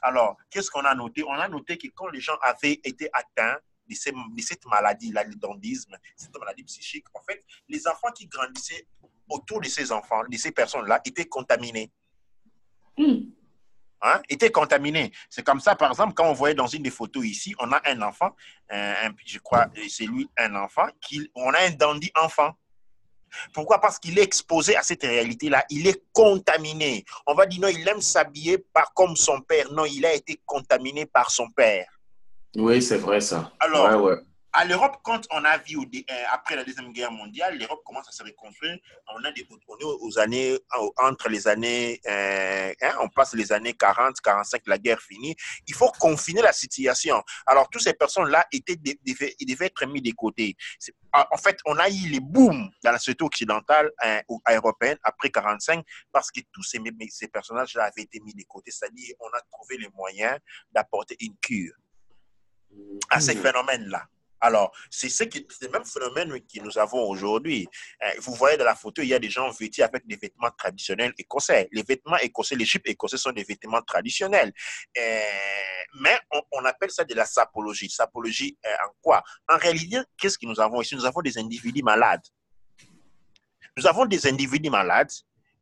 Speaker 1: Alors, qu'est-ce qu'on a noté? On a noté que quand les gens avaient été atteints de cette maladie-là, le dandysme, cette maladie psychique, en fait, les enfants qui grandissaient autour de ces enfants, de ces personnes-là, étaient contaminés. Étaient contaminés. C'est comme ça, par exemple, quand on voyait dans une des photos ici, on a un enfant, je crois, c'est lui, un enfant, on a un dandy enfant. Pourquoi? Parce qu'il est exposé à cette réalité-là. Il est contaminé. On va dire non, il aime s'habiller comme son père. Non, il a été contaminé par son père.
Speaker 3: Oui, c'est vrai ça.
Speaker 1: Alors, à l'Europe, quand on a vu après la Deuxième Guerre mondiale, l'Europe commence à se reconstruire. On est aux années, entre les années, on passe les années 40, 45, la guerre finie. Il faut confiner la situation. Alors, toutes ces personnes-là devaient être mis de côté. En fait, on a eu les booms dans la société occidentale européenne après 45 parce que tous ces personnages-là avaient été mis de côté. C'est-à-dire, on a trouvé les moyens d'apporter une cure à ces phénomènes-là. Alors, c'est le même phénomène que nous avons aujourd'hui. Vous voyez dans la photo, il y a des gens vêtus avec des vêtements traditionnels écossais. Les vêtements écossais, les jupes écossais sont des vêtements traditionnels. Mais on appelle ça de la sapologie. Sapologie en quoi? En réalité, qu'est-ce que nous avons ici? Nous avons des individus malades. Nous avons des individus malades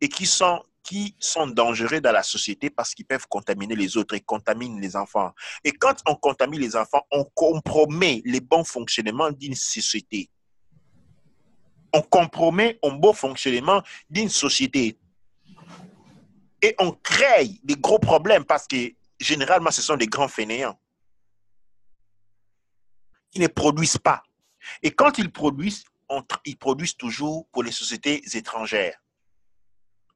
Speaker 1: et qui sont dangereux dans la société parce qu'ils peuvent contaminer les autres et contaminent les enfants. Et quand on contamine les enfants, on compromet le bon fonctionnement d'une société. On compromet un bon fonctionnement d'une société. Et on crée des gros problèmes parce que généralement, ce sont des grands fainéants. Ils ne produisent pas. Et quand ils produisent toujours pour les sociétés étrangères.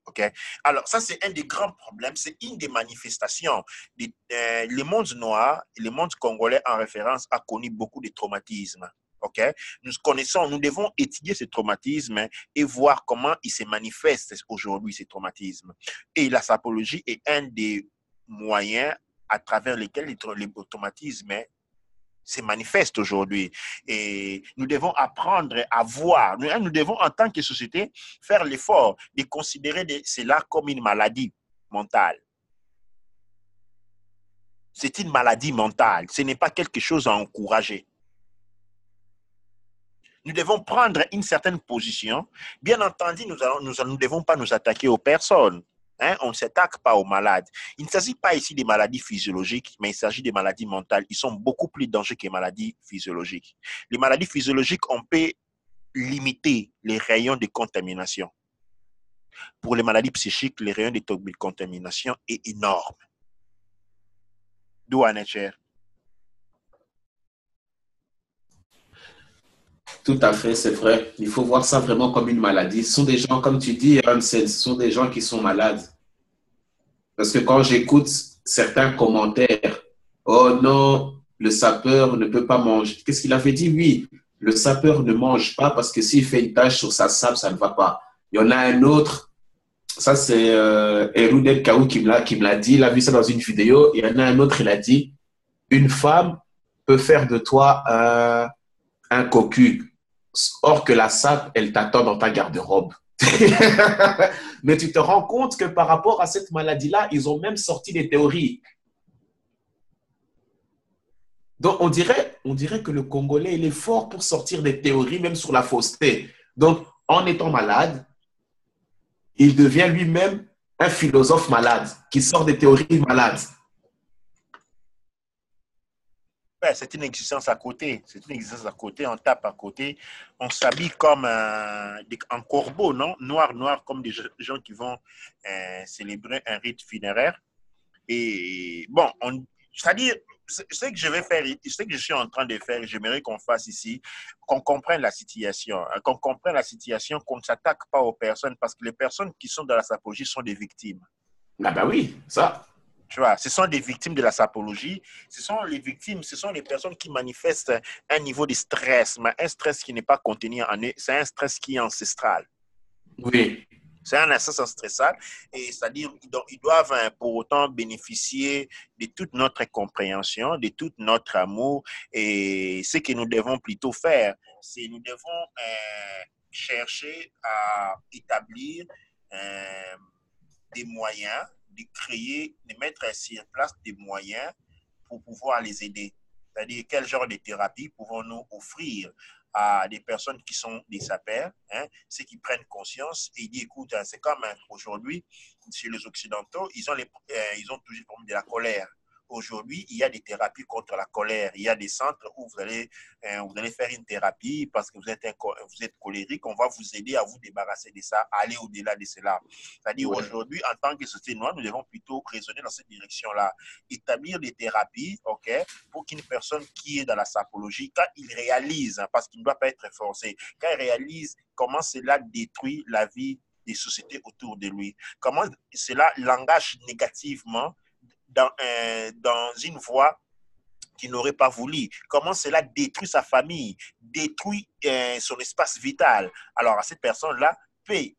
Speaker 1: OK? Alors, ça, c'est un des grands problèmes. C'est une des manifestations. Le monde noir, le monde congolais en référence a connu beaucoup de traumatismes. OK? Nous devons étudier ces traumatismes et voir comment ils se manifestent aujourd'hui, ces traumatismes. Et la sapologie est un des moyens à travers lesquels les traumatismes se manifestent aujourd'hui. Et nous devons apprendre à voir. Nous devons, en tant que société, faire l'effort de considérer cela comme une maladie mentale. C'est une maladie mentale. Ce n'est pas quelque chose à encourager. Nous devons prendre une certaine position. Bien entendu, nous ne devons pas nous attaquer aux personnes. Hein? On ne s'attaque pas aux malades. Il ne s'agit pas ici des maladies physiologiques, mais il s'agit des maladies mentales. Ils sont beaucoup plus dangereux que les maladies physiologiques. Les maladies physiologiques, on peut limiter les rayons de contamination. Pour les maladies psychiques, les rayons de contamination est énorme. D'où en est-ce?
Speaker 3: Tout à fait, c'est vrai. Il faut voir ça vraiment comme une maladie. Ce sont des gens, comme tu dis, ce sont des gens qui sont malades. Parce que quand j'écoute certains commentaires, oh non, le sapeur ne peut pas manger. Qu'est-ce qu'il avait dit? Oui, le sapeur ne mange pas parce que s'il fait une tâche sur sa sape, ça ne va pas. Il y en a un autre, ça c'est Eroudel Kaou qui me l'a dit, il a vu ça dans une vidéo. Il y en a un autre, il a dit, une femme peut faire de toi un cocu. Or que la sape, elle t'attend dans ta garde-robe. Mais tu te rends compte que par rapport à cette maladie-là, ils ont même sorti des théories. Donc, on dirait que le Congolais, il est fort pour sortir des théories, même sur la fausseté. Donc, en étant malade, il devient lui-même un philosophe malade, qui sort des théories malades.
Speaker 1: C'est une existence à côté. C'est une existence à côté. On tape à côté. On s'habille comme un corbeau, non? Noir, noir, comme des gens qui vont célébrer un rite funéraire. Et bon, c'est-à-dire, ce que je vais faire, ce que je suis en train de faire, j'aimerais qu'on fasse ici, qu'on comprenne la situation, qu'on ne s'attaque pas aux personnes, parce que les personnes qui sont dans la sapologie sont des victimes.
Speaker 3: Ah ben oui, ça.
Speaker 1: Tu vois, ce sont des victimes de la sapologie. Ce sont les victimes, ce sont les personnes qui manifestent un niveau de stress, mais un stress qui n'est pas contenu en eux, c'est un stress qui est ancestral.
Speaker 3: Oui.
Speaker 1: C'est un stress stressant, et c'est-à-dire qu'ils doivent pour autant bénéficier de toute notre compréhension, de tout notre amour. Et ce que nous devons plutôt faire, c'est nous devons chercher à établir euh, des moyens, de créer, de mettre sur place des moyens pour pouvoir les aider. C'est-à-dire, quel genre de thérapie pouvons-nous offrir à des personnes qui sont des sapeurs, hein, ceux qui prennent conscience et disent, écoute, c'est comme aujourd'hui, chez les Occidentaux, ils ont toujours le problème de la colère. Aujourd'hui, il y a des thérapies contre la colère. Il y a des centres où vous allez faire une thérapie parce que vous êtes colérique. On va vous aider à vous débarrasser de ça, à aller au-delà de cela. C'est-à-dire, ouais, aujourd'hui, en tant que société noire, nous devons plutôt raisonner dans cette direction-là. Établir des thérapies, OK, pour qu'une personne qui est dans la sapologie, quand il réalise, hein, parce qu'il ne doit pas être forcé, quand il réalise comment cela détruit la vie des sociétés autour de lui, comment cela l'engage négativement dans une voie qu'il n'aurait pas voulu, comment cela détruit sa famille, détruit son espace vital. Alors, à cette personne-là, peut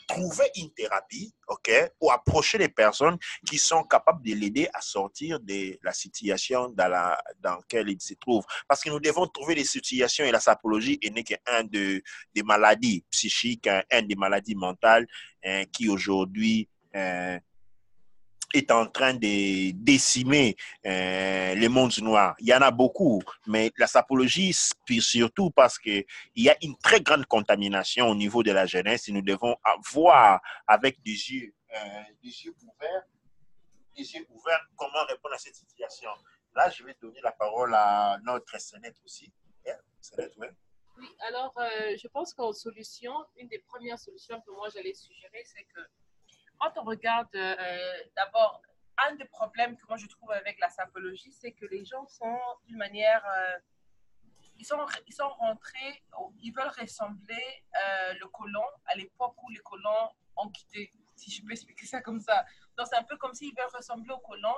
Speaker 1: trouver une thérapie, OK, ou approcher les personnes qui sont capables de l'aider à sortir de la situation dans laquelle il se trouve. Parce que nous devons trouver des situations, et la sapologie n'est qu'un des maladies psychiques, un des maladies mentales qui aujourd'hui est en train de décimer les mondes noirs. Il y en a beaucoup, mais la sapologie, surtout parce qu'il y a une très grande contamination au niveau de la jeunesse et nous devons voir avec des yeux ouverts comment répondre à cette situation. Là, je vais donner la parole à notre Sénète aussi. Sénète, oui.
Speaker 2: Oui, alors je pense qu'en solution, une des premières solutions que moi j'allais suggérer, c'est que quand on regarde d'abord, un des problèmes que moi je trouve avec la sapologie, c'est que les gens sont d'une manière, ils sont rentrés, ils veulent ressembler le colon à l'époque où les colons ont quitté si je peux expliquer ça comme ça. Donc, c'est un peu comme s'ils veulent ressembler au colon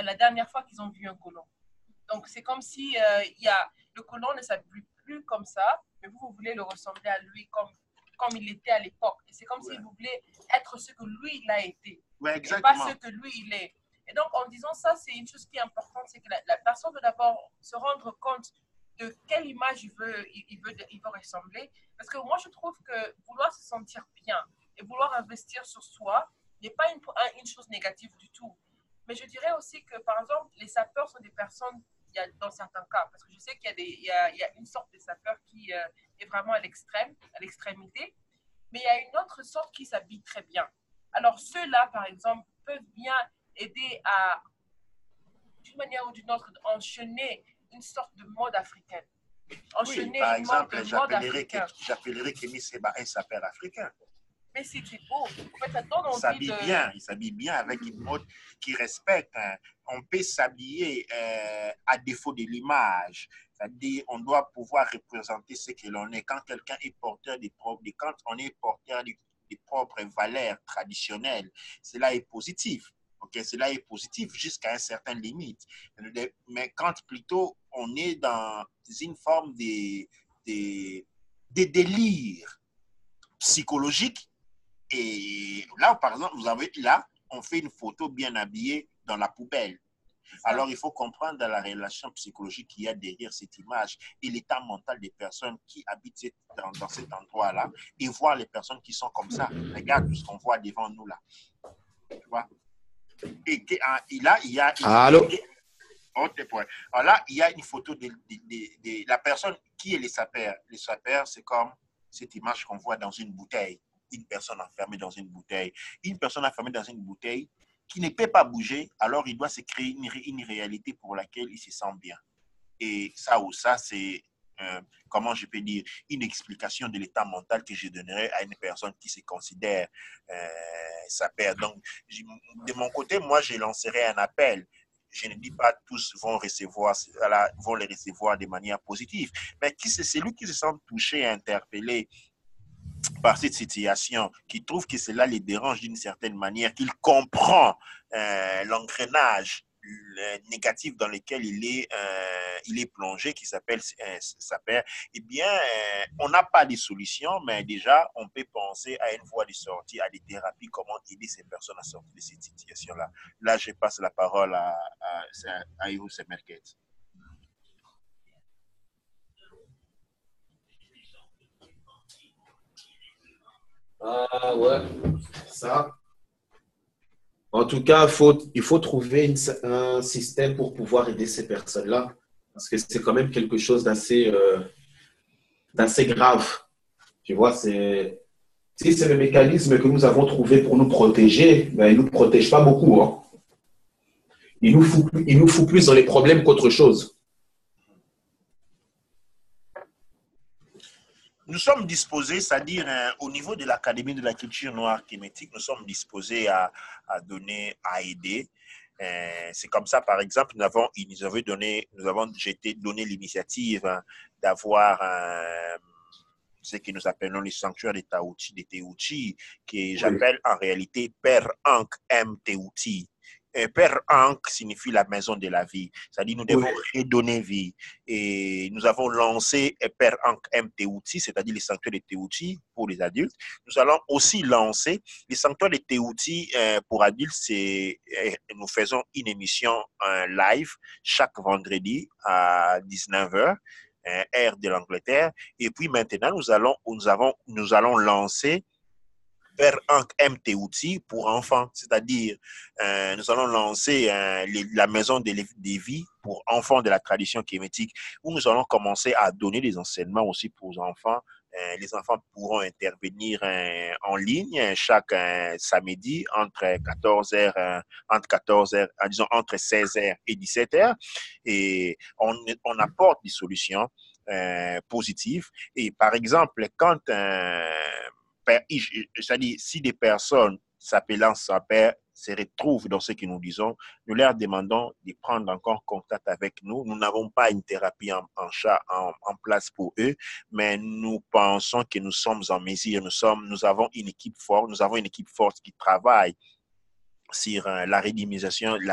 Speaker 2: la dernière fois qu'ils ont vu un colon. Donc, c'est comme si le colon ne s'habille plus comme ça, mais vous voulez le ressembler à lui comme il était à l'époque. Et c'est comme si vous voulez être ce que lui, il a été.
Speaker 1: Ouais,
Speaker 2: et pas ce que lui, il est. Et donc, en disant ça, c'est une chose qui est importante, c'est que la personne doit d'abord se rendre compte de quelle image il veut ressembler. Parce que moi, je trouve que vouloir se sentir bien et vouloir investir sur soi n'est pas une chose négative du tout. Mais je dirais aussi que, par exemple, les sapeurs sont des personnes, dans certains cas, parce que je sais qu'il y a une sorte de sapeur qui est vraiment à l'extrémité, mais il y a une autre sorte qui s'habille très bien. Alors, ceux-là, par exemple, peuvent bien aider à, d'une manière ou d'une autre, enchaîner une sorte de mode africaine.
Speaker 1: Oui, par exemple, j'appellerais Kémy Seba un sapeur africain.
Speaker 2: Mais c'est beau. En fait, ça donne envie
Speaker 1: il s'habille bien avec une mode qui respecte. Hein. On peut s'habiller à défaut de l'image. C'est-à-dire, on doit pouvoir représenter ce que l'on est. Quand quelqu'un est porteur quand on est porteur des propres valeurs traditionnelles, cela est positif. Okay, cela est positif jusqu'à une certaine limite. Mais quand plutôt on est dans une forme de délire psychologique, et là, par exemple, on fait une photo bien habillée dans la poubelle. Alors, il faut comprendre la relation psychologique qu'il y a derrière cette image et l'état mental des personnes qui habitent dans cet endroit-là et voir les personnes qui sont comme ça. Regarde ce qu'on voit devant nous là. Tu vois? Et là, il y a...
Speaker 3: Allô?
Speaker 1: Alors là, il y a une photo de la personne qui est les sapeurs. Les sapeurs, c'est comme cette image qu'on voit dans une bouteille. Une personne enfermée dans une bouteille. Une personne enfermée dans une bouteille qui ne peut pas bouger, alors il doit se créer une réalité pour laquelle il se sent bien. Et ça c'est, comment je peux dire, une explication de l'état mental que je donnerais à une personne qui se considère sapeur. Donc, de mon côté, moi, je lancerai un appel. Je ne dis pas tous vont les recevoir de manière positive, mais c'est celui qui se sent touché, interpellé par cette situation, qui trouve que cela les dérange d'une certaine manière, qu'il comprend l'engrenage négatif dans lequel il est plongé, qui s'appelle sapeur, eh bien, on n'a pas de solution, mais déjà, on peut penser à une voie de sortie, à des thérapies, comment aider ces personnes à sortir de cette situation-là. Là, je passe la parole à Ivo Semerket.
Speaker 3: Ah ouais, ça. En tout cas, il faut trouver un système pour pouvoir aider ces personnes-là, parce que c'est quand même quelque chose d'assez grave. Tu vois, si c'est le mécanisme que nous avons trouvé pour nous protéger, ben, il ne nous protège pas beaucoup. Hein. Il nous fout plus dans les problèmes qu'autre chose.
Speaker 1: Nous sommes disposés, c'est-à-dire au niveau de l'Académie de la culture noire kémétique, nous sommes disposés à donner, à aider. C'est comme ça, par exemple, j'ai été donné l'initiative d'avoir ce que nous appelons les sanctuaires de Teouti, que j'appelle en réalité Père Ankh M. Teouti. Père Ankh signifie la maison de la vie. C'est-à-dire nous devons redonner vie. Et nous avons lancé Père Ankh M. Teouti, c'est-à-dire les sanctuaires de Teouti pour les adultes. Nous allons aussi lancer les sanctuaires de Teouti pour adultes. Nous faisons une émission live chaque vendredi à 19h. Air de l'Angleterre. Et puis maintenant, nous allons lancer Père Ankh M. Teouti pour enfants, c'est-à-dire nous allons lancer la maison des vies pour enfants de la tradition kémétique, où nous allons commencer à donner des enseignements aussi pour les enfants. Les enfants pourront intervenir en ligne chaque samedi entre 16h et 17h. Et on apporte des solutions positives. Et par exemple, c'est-à-dire si des personnes s'appelant sapeurs se retrouvent dans ce que nous disons, nous leur demandons de prendre encore contact avec nous. Nous n'avons pas une thérapie en place pour eux, mais nous pensons que nous sommes en mesure, nous avons une équipe forte qui travaille sur la redynamisation de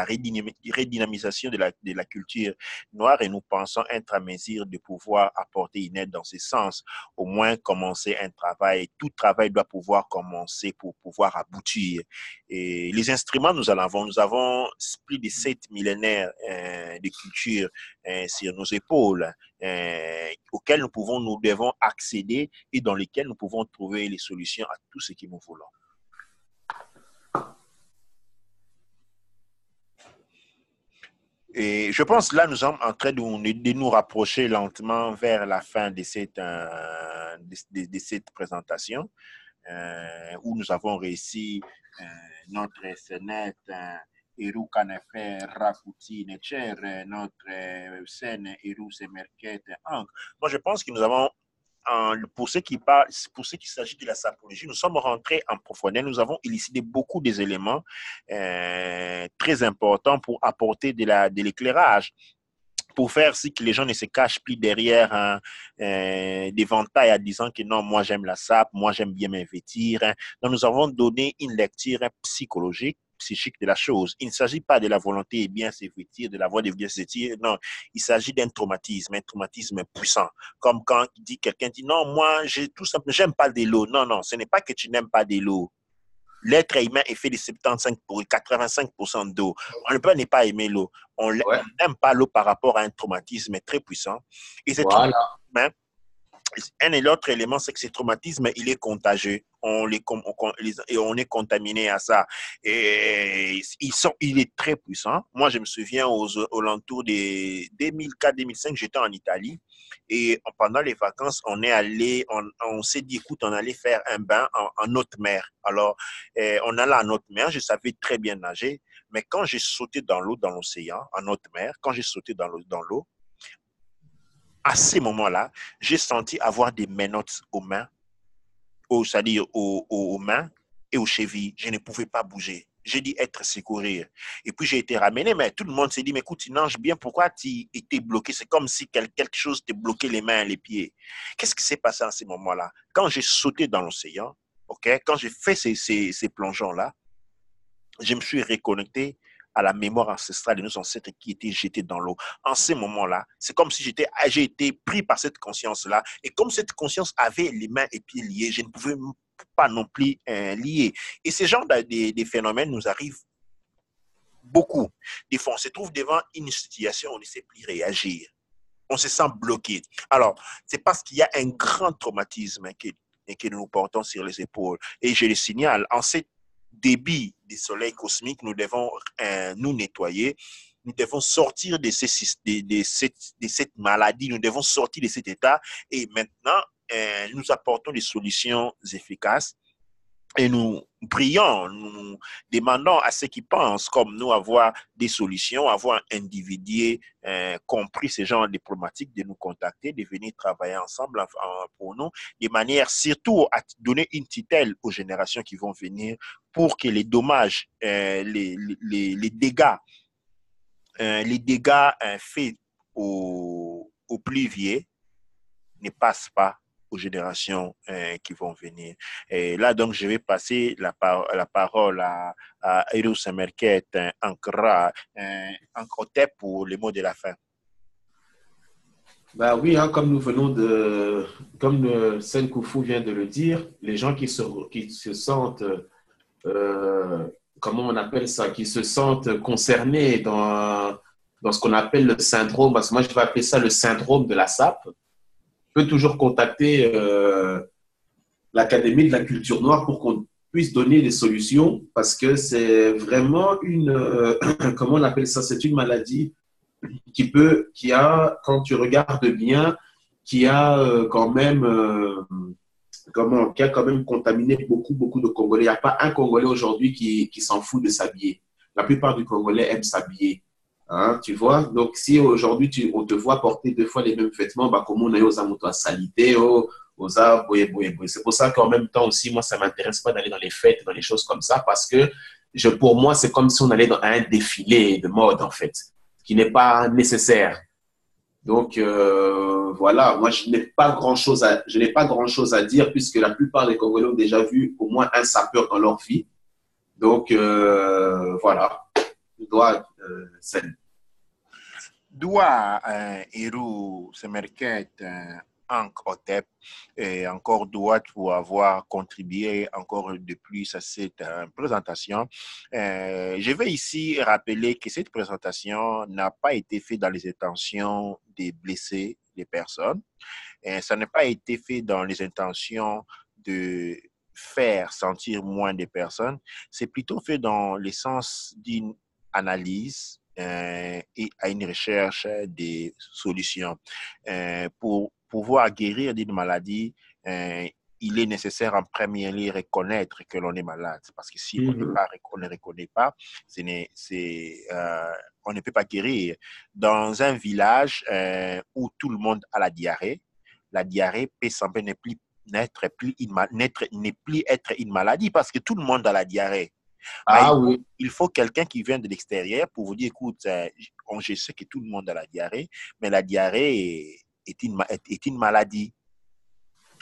Speaker 1: la culture noire et nous pensons être en mesure de pouvoir apporter une aide dans ce sens, au moins commencer un travail. Tout travail doit pouvoir commencer pour pouvoir aboutir. Et les instruments, nous avons plus de 7 millénaires de culture sur nos épaules auxquels nous devons accéder et dans lesquels nous pouvons trouver les solutions à tout ce que nous voulons. Et je pense que là, nous sommes en train de nous rapprocher lentement vers la fin de cette présentation où nous avons réussi notre SNET, Eru Kanefer, Rakuti, Necher, notre scène Eru Semerket, Ankh. Moi, je pense que nous avons pour ce qui s'agit de la sapologie, nous sommes rentrés en profondeur, nous avons élucidé beaucoup des éléments très importants pour apporter de l'éclairage, pour faire si que les gens ne se cachent plus derrière des ventailles en disant que non, moi j'aime la sape, moi j'aime bien m'investir. Donc nous avons donné une lecture psychologique, psychique de la chose. Il ne s'agit pas de la volonté de bien se vêtir, de la voie de bien se vêtir. Non, il s'agit d'un traumatisme puissant. Comme quand quelqu'un dit non, moi, tout simplement, j'aime pas de l'eau. Non, non, ce n'est pas que tu n'aimes pas de l'eau. L'être humain est fait de 85% d'eau. On ne peut pas aimer l'eau. On n'aime pas l'eau par rapport à un traumatisme très puissant. Et c'est un et l'autre élément, c'est que ce traumatisme, il est contagieux. On est contaminé à ça. Et il est très puissant. Moi, je me souviens aux alentours de 2004-2005, j'étais en Italie. Et pendant les vacances, on s'est dit, écoute, on allait faire un bain en haute mer. Alors, on allait en haute mer. Je savais très bien nager. Mais quand j'ai sauté dans l'eau, dans l'océan, en haute mer, quand j'ai sauté dans l'eau, à ces moments-là, j'ai senti avoir des menottes aux mains, c'est-à-dire aux mains et aux chevilles. Je ne pouvais pas bouger. J'ai dit être secourir. Et puis j'ai été ramené, mais tout le monde s'est dit, mais écoute, tu nages bien, pourquoi tu étais bloqué? C'est comme si quelque chose te bloquait les mains et les pieds. Qu'est-ce qui s'est passé à ces moments-là? Quand j'ai sauté dans l'océan, quand j'ai fait ces plongeons-là, je me suis reconnecté à la mémoire ancestrale de nos ancêtres qui étaient jetés dans l'eau. En ces moments-là, c'est comme si j'ai été pris par cette conscience-là. Et comme cette conscience avait les mains et pieds liés, je ne pouvais pas non plus lier. Et ce genre de phénomènes nous arrivent beaucoup. Des fois, on se trouve devant une situation où on ne sait plus réagir. On se sent bloqué. Alors, c'est parce qu'il y a un grand traumatisme que nous portons sur les épaules. Et je le signale, en cette débit du soleil cosmique, nous devons nous nettoyer, nous devons sortir de cette maladie, nous devons sortir de cet état et maintenant nous apportons des solutions efficaces et nous prions, nous demandons à ceux qui pensent comme nous avoir des solutions, avoir un individu compris ce genre de problématiques, de nous contacter, de venir travailler ensemble pour nous, de manière surtout à donner une tutelle aux générations qui vont venir pour que les dommages, les dégâts faits aux pluviers ne passent pas aux générations qui vont venir. Et là, donc, je vais passer la parole à Eru Semerket Ankra Ankotep pour les mots de la fin.
Speaker 3: Bah oui, hein, comme Sen Koufu vient de le dire, les gens qui se sentent, comment on appelle ça, qui se sentent concernés dans ce qu'on appelle le syndrome, parce que moi je vais appeler ça le syndrome de la sape, peut toujours contacter l'Académie de la culture noire pour qu'on puisse donner des solutions, parce que c'est vraiment comment on appelle ça, c'est une maladie qui a, quand tu regardes bien, qui a quand même contaminé beaucoup de Congolais. Il n'y a pas un Congolais aujourd'hui qui s'en fout de s'habiller. La plupart du Congolais aiment s'habiller. Hein, tu vois? Donc, si aujourd'hui, on te voit porter 2 fois les mêmes vêtements, bah, comme on est aux amoutons à salité, c'est pour ça qu'en même temps aussi, moi, ça ne m'intéresse pas d'aller dans les fêtes, dans les choses comme ça, parce que pour moi, c'est comme si on allait dans un défilé de mode, en fait, qui n'est pas nécessaire. Donc, voilà, moi, je n'ai pas grand-chose à dire puisque la plupart des Congolais ont déjà vu au moins un sapeur dans leur vie. Donc, voilà, scène.
Speaker 1: Doa Eru Semerket Ank Otep et encore doit pour avoir contribué encore de plus à cette présentation. Je vais ici rappeler que cette présentation n'a pas été faite dans les intentions de blesser les personnes. Ça n'a pas été fait dans les intentions de faire sentir moins des personnes. C'est plutôt fait dans le sens d'une analyse et à une recherche des solutions. Pour pouvoir guérir d'une maladie, il est nécessaire en premier lieu reconnaître que l'on est malade. Parce que si on ne reconnaît pas, on ne peut pas guérir. Dans un village où tout le monde a la diarrhée peut sembler ne plus être une maladie parce que tout le monde a la diarrhée.
Speaker 3: Ah oui.
Speaker 1: Il faut quelqu'un qui vient de l'extérieur pour vous dire, écoute, je sais que tout le monde a la diarrhée, mais la diarrhée est une maladie.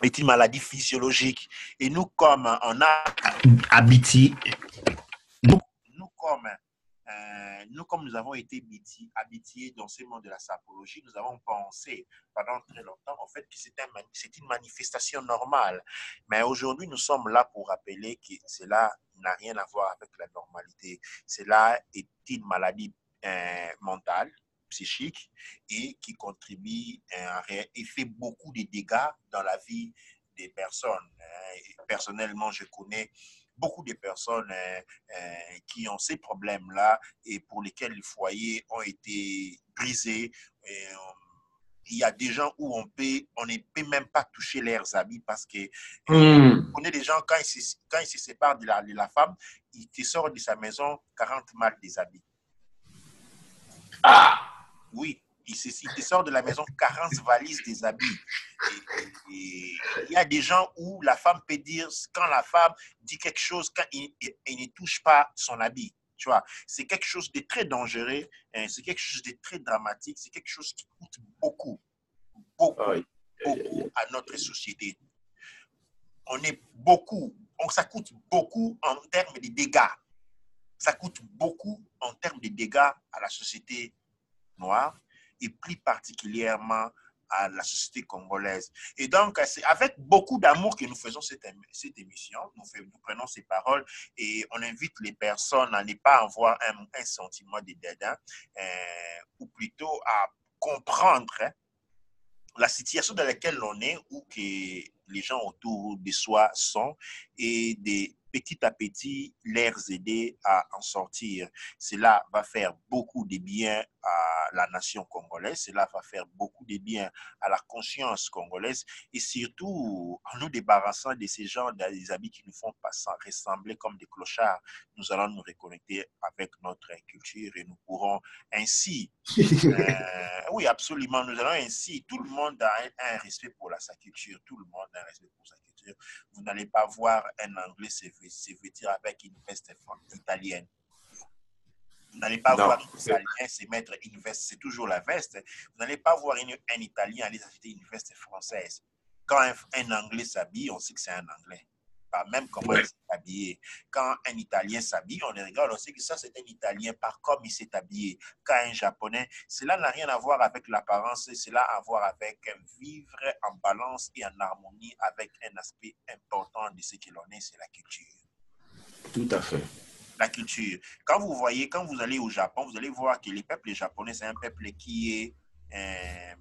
Speaker 1: Est une maladie physiologique. Et nous, comme on a habitué, nous, comme nous avons été habitués dans ce monde de la sapologie, nous avons pensé pendant très longtemps en fait que c'est une manifestation normale. Mais aujourd'hui, nous sommes là pour rappeler que cela n'a rien à voir avec la normalité. Cela est une maladie mentale, psychique et qui contribue et fait beaucoup de dégâts dans la vie des personnes. Personnellement, je connais beaucoup de personnes qui ont ces problèmes-là et pour lesquels les foyers ont été brisés. Il y a des gens où on ne peut même pas toucher leurs habits parce que on connaît des gens, quand ils se séparent de la femme, il te sort de sa maison 40 mal des habits.
Speaker 3: Ah!
Speaker 1: Oui, il te sort de la maison 40 valises des habits. Et il y a des gens où la femme peut dire, quand la femme dit quelque chose, quand il ne touche pas son habit. Tu vois, c'est quelque chose de très dangereux, c'est quelque chose de très dramatique, c'est quelque chose qui coûte beaucoup à notre société. Ça coûte beaucoup en termes de dégâts. Ça coûte beaucoup en termes de dégâts à la société noire et plus particulièrement à la société congolaise. Et donc, c'est avec beaucoup d'amour que nous faisons cette émission. Nous prenons ces paroles et on invite les personnes à ne pas avoir un sentiment de dédain, ou plutôt à comprendre la situation dans laquelle on est ou que les gens autour de soi sont et petit à petit les aider à en sortir. Cela va faire beaucoup de bien à la nation congolaise, cela va faire beaucoup de bien à la conscience congolaise et surtout en nous débarrassant de ces gens des habits qui nous font pas ressembler comme des clochards. Nous allons nous reconnecter avec notre culture et nous pourrons ainsi oui, absolument. Nous allons ainsi. Tout le monde a un respect pour sa culture. Tout le monde a un respect pour sa culture. Vous n'allez pas voir un Anglais se vêtir avec une veste italienne. Vous n'allez pas voir un Italien se mettre une veste. C'est toujours la veste. Vous n'allez pas voir un Italien aller acheter une veste française. Quand un Anglais s'habille, on sait que c'est un Anglais. Pas même comment il s'est habillé. Quand un Italien s'habille, on les regarde, on sait que ça, c'est un Italien par comme il s'est habillé. Quand un Japonais, cela n'a rien à voir avec l'apparence, cela a à voir avec vivre en balance et en harmonie avec un aspect important de ce que l'on est, c'est la culture.
Speaker 3: Tout à fait.
Speaker 1: La culture. Quand vous allez au Japon, vous allez voir que le peuple japonais, c'est un peuple qui est,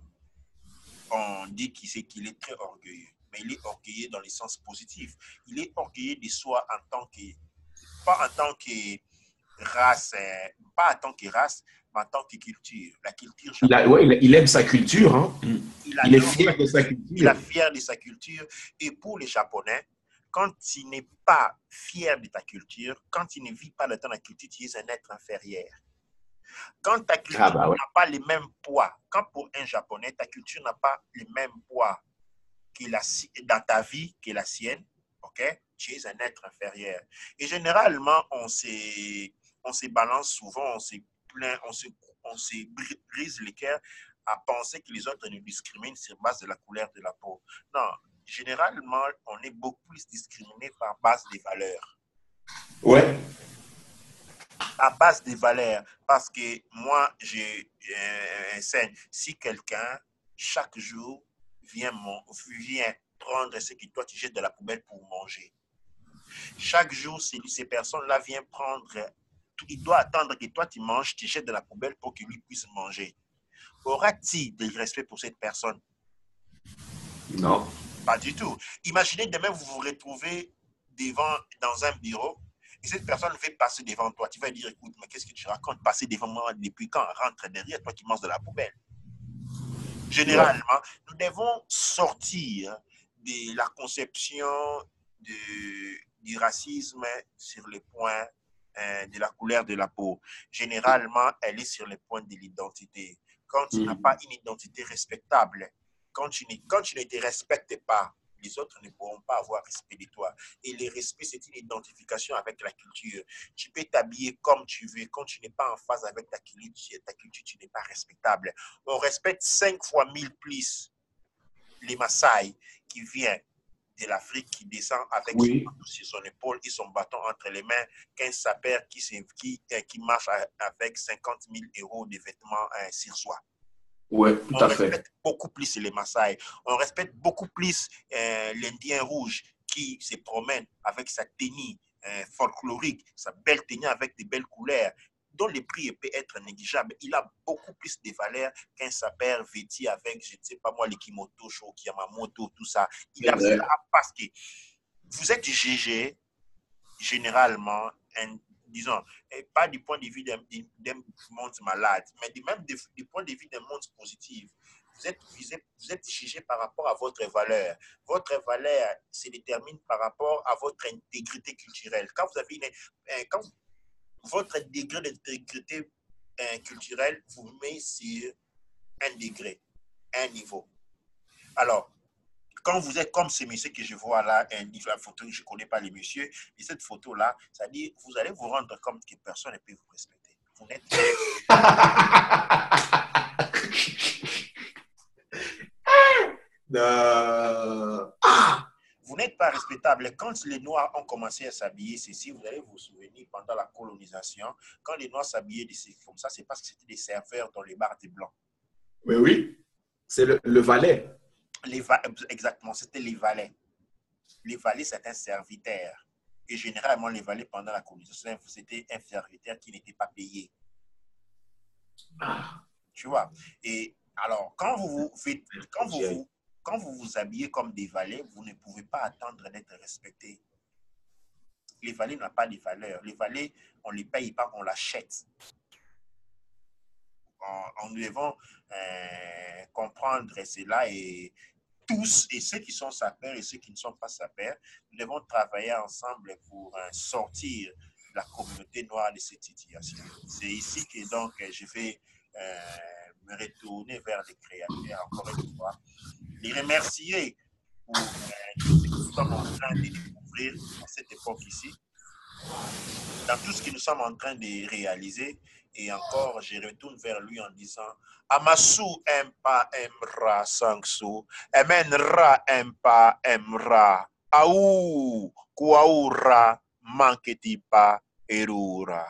Speaker 1: on dit qu'il est très orgueilleux. Mais il est orgueilleux dans le sens positif. Il est orgueilleux de soi pas en tant que race, pas en tant que race, mais en tant que culture. La culture
Speaker 3: japonaise. Il aime sa culture. Hein? Il est fier de sa culture.
Speaker 1: Il est fier de sa culture. Et pour les Japonais, quand tu n'es pas fier de ta culture, quand tu ne vis pas dans ta culture, tu es un être inférieur. Quand ta culture n'a pas le même poids, quand pour un Japonais, ta culture n'a pas le même poids dans ta vie que la sienne, OK? Tu es un être inférieur. Et généralement, on se balance souvent, on se brise les cœurs à penser que les autres nous discriminent sur base de la couleur de la peau. Non, généralement, on est beaucoup plus discriminé par base des valeurs.
Speaker 3: Ouais.
Speaker 1: À base des valeurs. Parce que moi, si quelqu'un, chaque jour, vient prendre ce que toi tu jettes de la poubelle pour manger. Chaque jour, ces personnes-là viennent prendre, il doit attendre que toi tu manges, tu jettes de la poubelle pour que lui puisse manger. Aura-t-il du respect pour cette personne?
Speaker 3: Non.
Speaker 1: Pas du tout. Imaginez demain, vous vous retrouvez dans un bureau et cette personne veut passer devant toi. Tu vas dire, écoute, mais qu'est-ce que tu racontes? Passer devant moi depuis quand? Rentre derrière toi qui manges de la poubelle. Généralement, nous devons sortir de la conception du racisme sur le point de la couleur de la peau. Généralement, elle est sur le point de l'identité. Quand tu n'as pas une identité respectable, quand tu ne te respectes pas, les autres ne pourront pas avoir respect de toi. Et le respect, c'est une identification avec la culture. Tu peux t'habiller comme tu veux. Quand tu n'es pas en phase avec ta culture, tu n'es pas respectable. On respecte 5 fois 1000 plus les Maasai qui viennent de l'Afrique, qui descend avec son bâton sur son épaule et son bâton entre les mains, qu'un sapeur qui marche avec 50 000 € de vêtements sur soi.
Speaker 3: Oui, tout à fait.
Speaker 1: On respecte beaucoup plus les Maasai. On respecte beaucoup plus l'Indien rouge qui se promène avec sa tenue folklorique, sa belle tenue avec des belles couleurs, dont le prix peut être négligeable. Il a beaucoup plus de valeur qu'un sapeur vêtu avec, je ne sais pas moi, l'Ikimoto, Yamamoto, tout ça. Il a cela parce que vous êtes jugé généralement disons, pas du point de vue d'un monde malade, mais même du point de vue d'un monde positif. Vous êtes jugé par rapport à votre valeur. Votre valeur se détermine par rapport à votre intégrité culturelle. Quand vous avez quand votre degré d'intégrité culturelle vous met sur un degré, un niveau. Alors, quand vous êtes comme ce monsieur que je vois là, la photo, je ne connais pas les messieurs, et cette photo-là, ça dit, vous allez vous rendre compte que personne ne peut vous respecter. Vous n'êtes vous n'êtes pas respectable. Quand les Noirs ont commencé à s'habiller, ceci, vous allez vous souvenir, pendant la colonisation, quand les Noirs s'habillaient comme ça, c'est parce que c'était des serveurs dans les bars des Blancs.
Speaker 3: Mais oui, c'est le valet.
Speaker 1: Exactement, c'était les valets. Les valets, c'est un serviteur. Et généralement, les valets, pendant la colonisation, c'était un serviteur qui n'était pas payé. Tu vois? Et alors, quand vous vous habillez comme des valets, vous ne pouvez pas attendre d'être respecté. Les valets n'ont pas de valeur. Les valets, on ne les paye pas, on l'achète. Nous devons comprendre cela et tous, et ceux qui sont sapeurs et ceux qui ne sont pas sapeurs, nous devons travailler ensemble pour sortir la communauté noire de cette situation. C'est ici que donc je vais me retourner vers les créateurs, encore une fois, les remercier pour tout ce que nous sommes en train de découvrir à cette époque ici, dans tout ce que nous sommes en train de réaliser. Et encore, je retourne vers lui en disant Amasu empa emra sangsu, emenra empa emra, au kuaura manketipa erura.